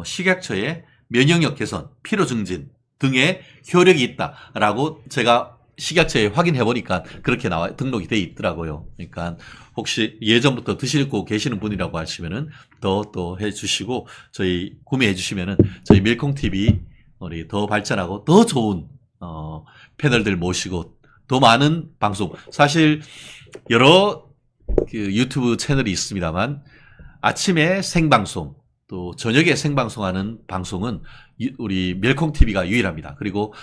식약처의 면역력 개선, 피로 증진 등의 효력이 있다라고 제가 식약처에 확인해 보니까 그렇게 등록이 돼 있더라고요. 그러니까 혹시 예전부터 드시고 계시는 분이라고 하시면은 또 해주시고 저희 구매해 주시면은 저희 밀콩TV 우리 더 발전하고 더 좋은 패널들 모시고 더 많은 방송, 사실 여러 유튜브 채널이 있습니다만 아침에 생방송 또 저녁에 생방송하는 방송은 우리 멸콩TV가 유일합니다. 그리고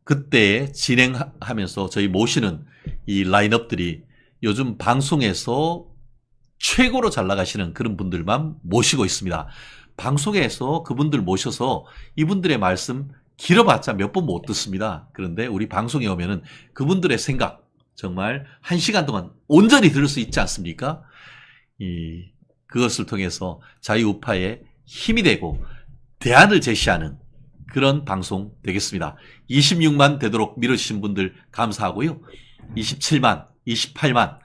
그때 진행하면서 저희 모시는 이 라인업들이 요즘 방송에서 최고로 잘 나가시는 그런 분들만 모시고 있습니다. 방송에서 그분들 모셔서 이분들의 말씀 길어봤자 몇 번 못 듣습니다. 그런데 우리 방송에 오면은 그분들의 생각 정말 1시간 동안 온전히 들을 수 있지 않습니까? 그것을 통해서 자유우파의 힘이 되고 대안을 제시하는 그런 방송 되겠습니다. 26만 되도록 밀어주신 분들 감사하고요. 27만, 28만,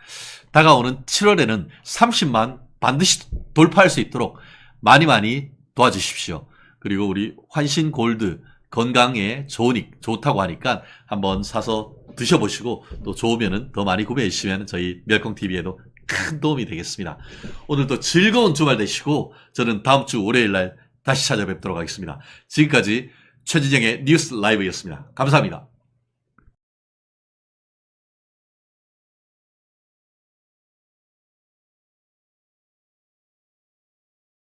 다가오는 7월에는 30만 반드시 돌파할 수 있도록 많이 많이 도와주십시오. 그리고 우리 환신 골드 건강에 좋다고 하니까 한번 사서 드셔보시고 또 좋으면은 더 많이 구매해 주시면 저희 멸콩TV에도 큰 도움이 되겠습니다. 오늘도 즐거운 주말 되시고 저는 다음 주 월요일날 다시 찾아뵙도록 하겠습니다. 지금까지 최진영의 뉴스 라이브였습니다. 감사합니다.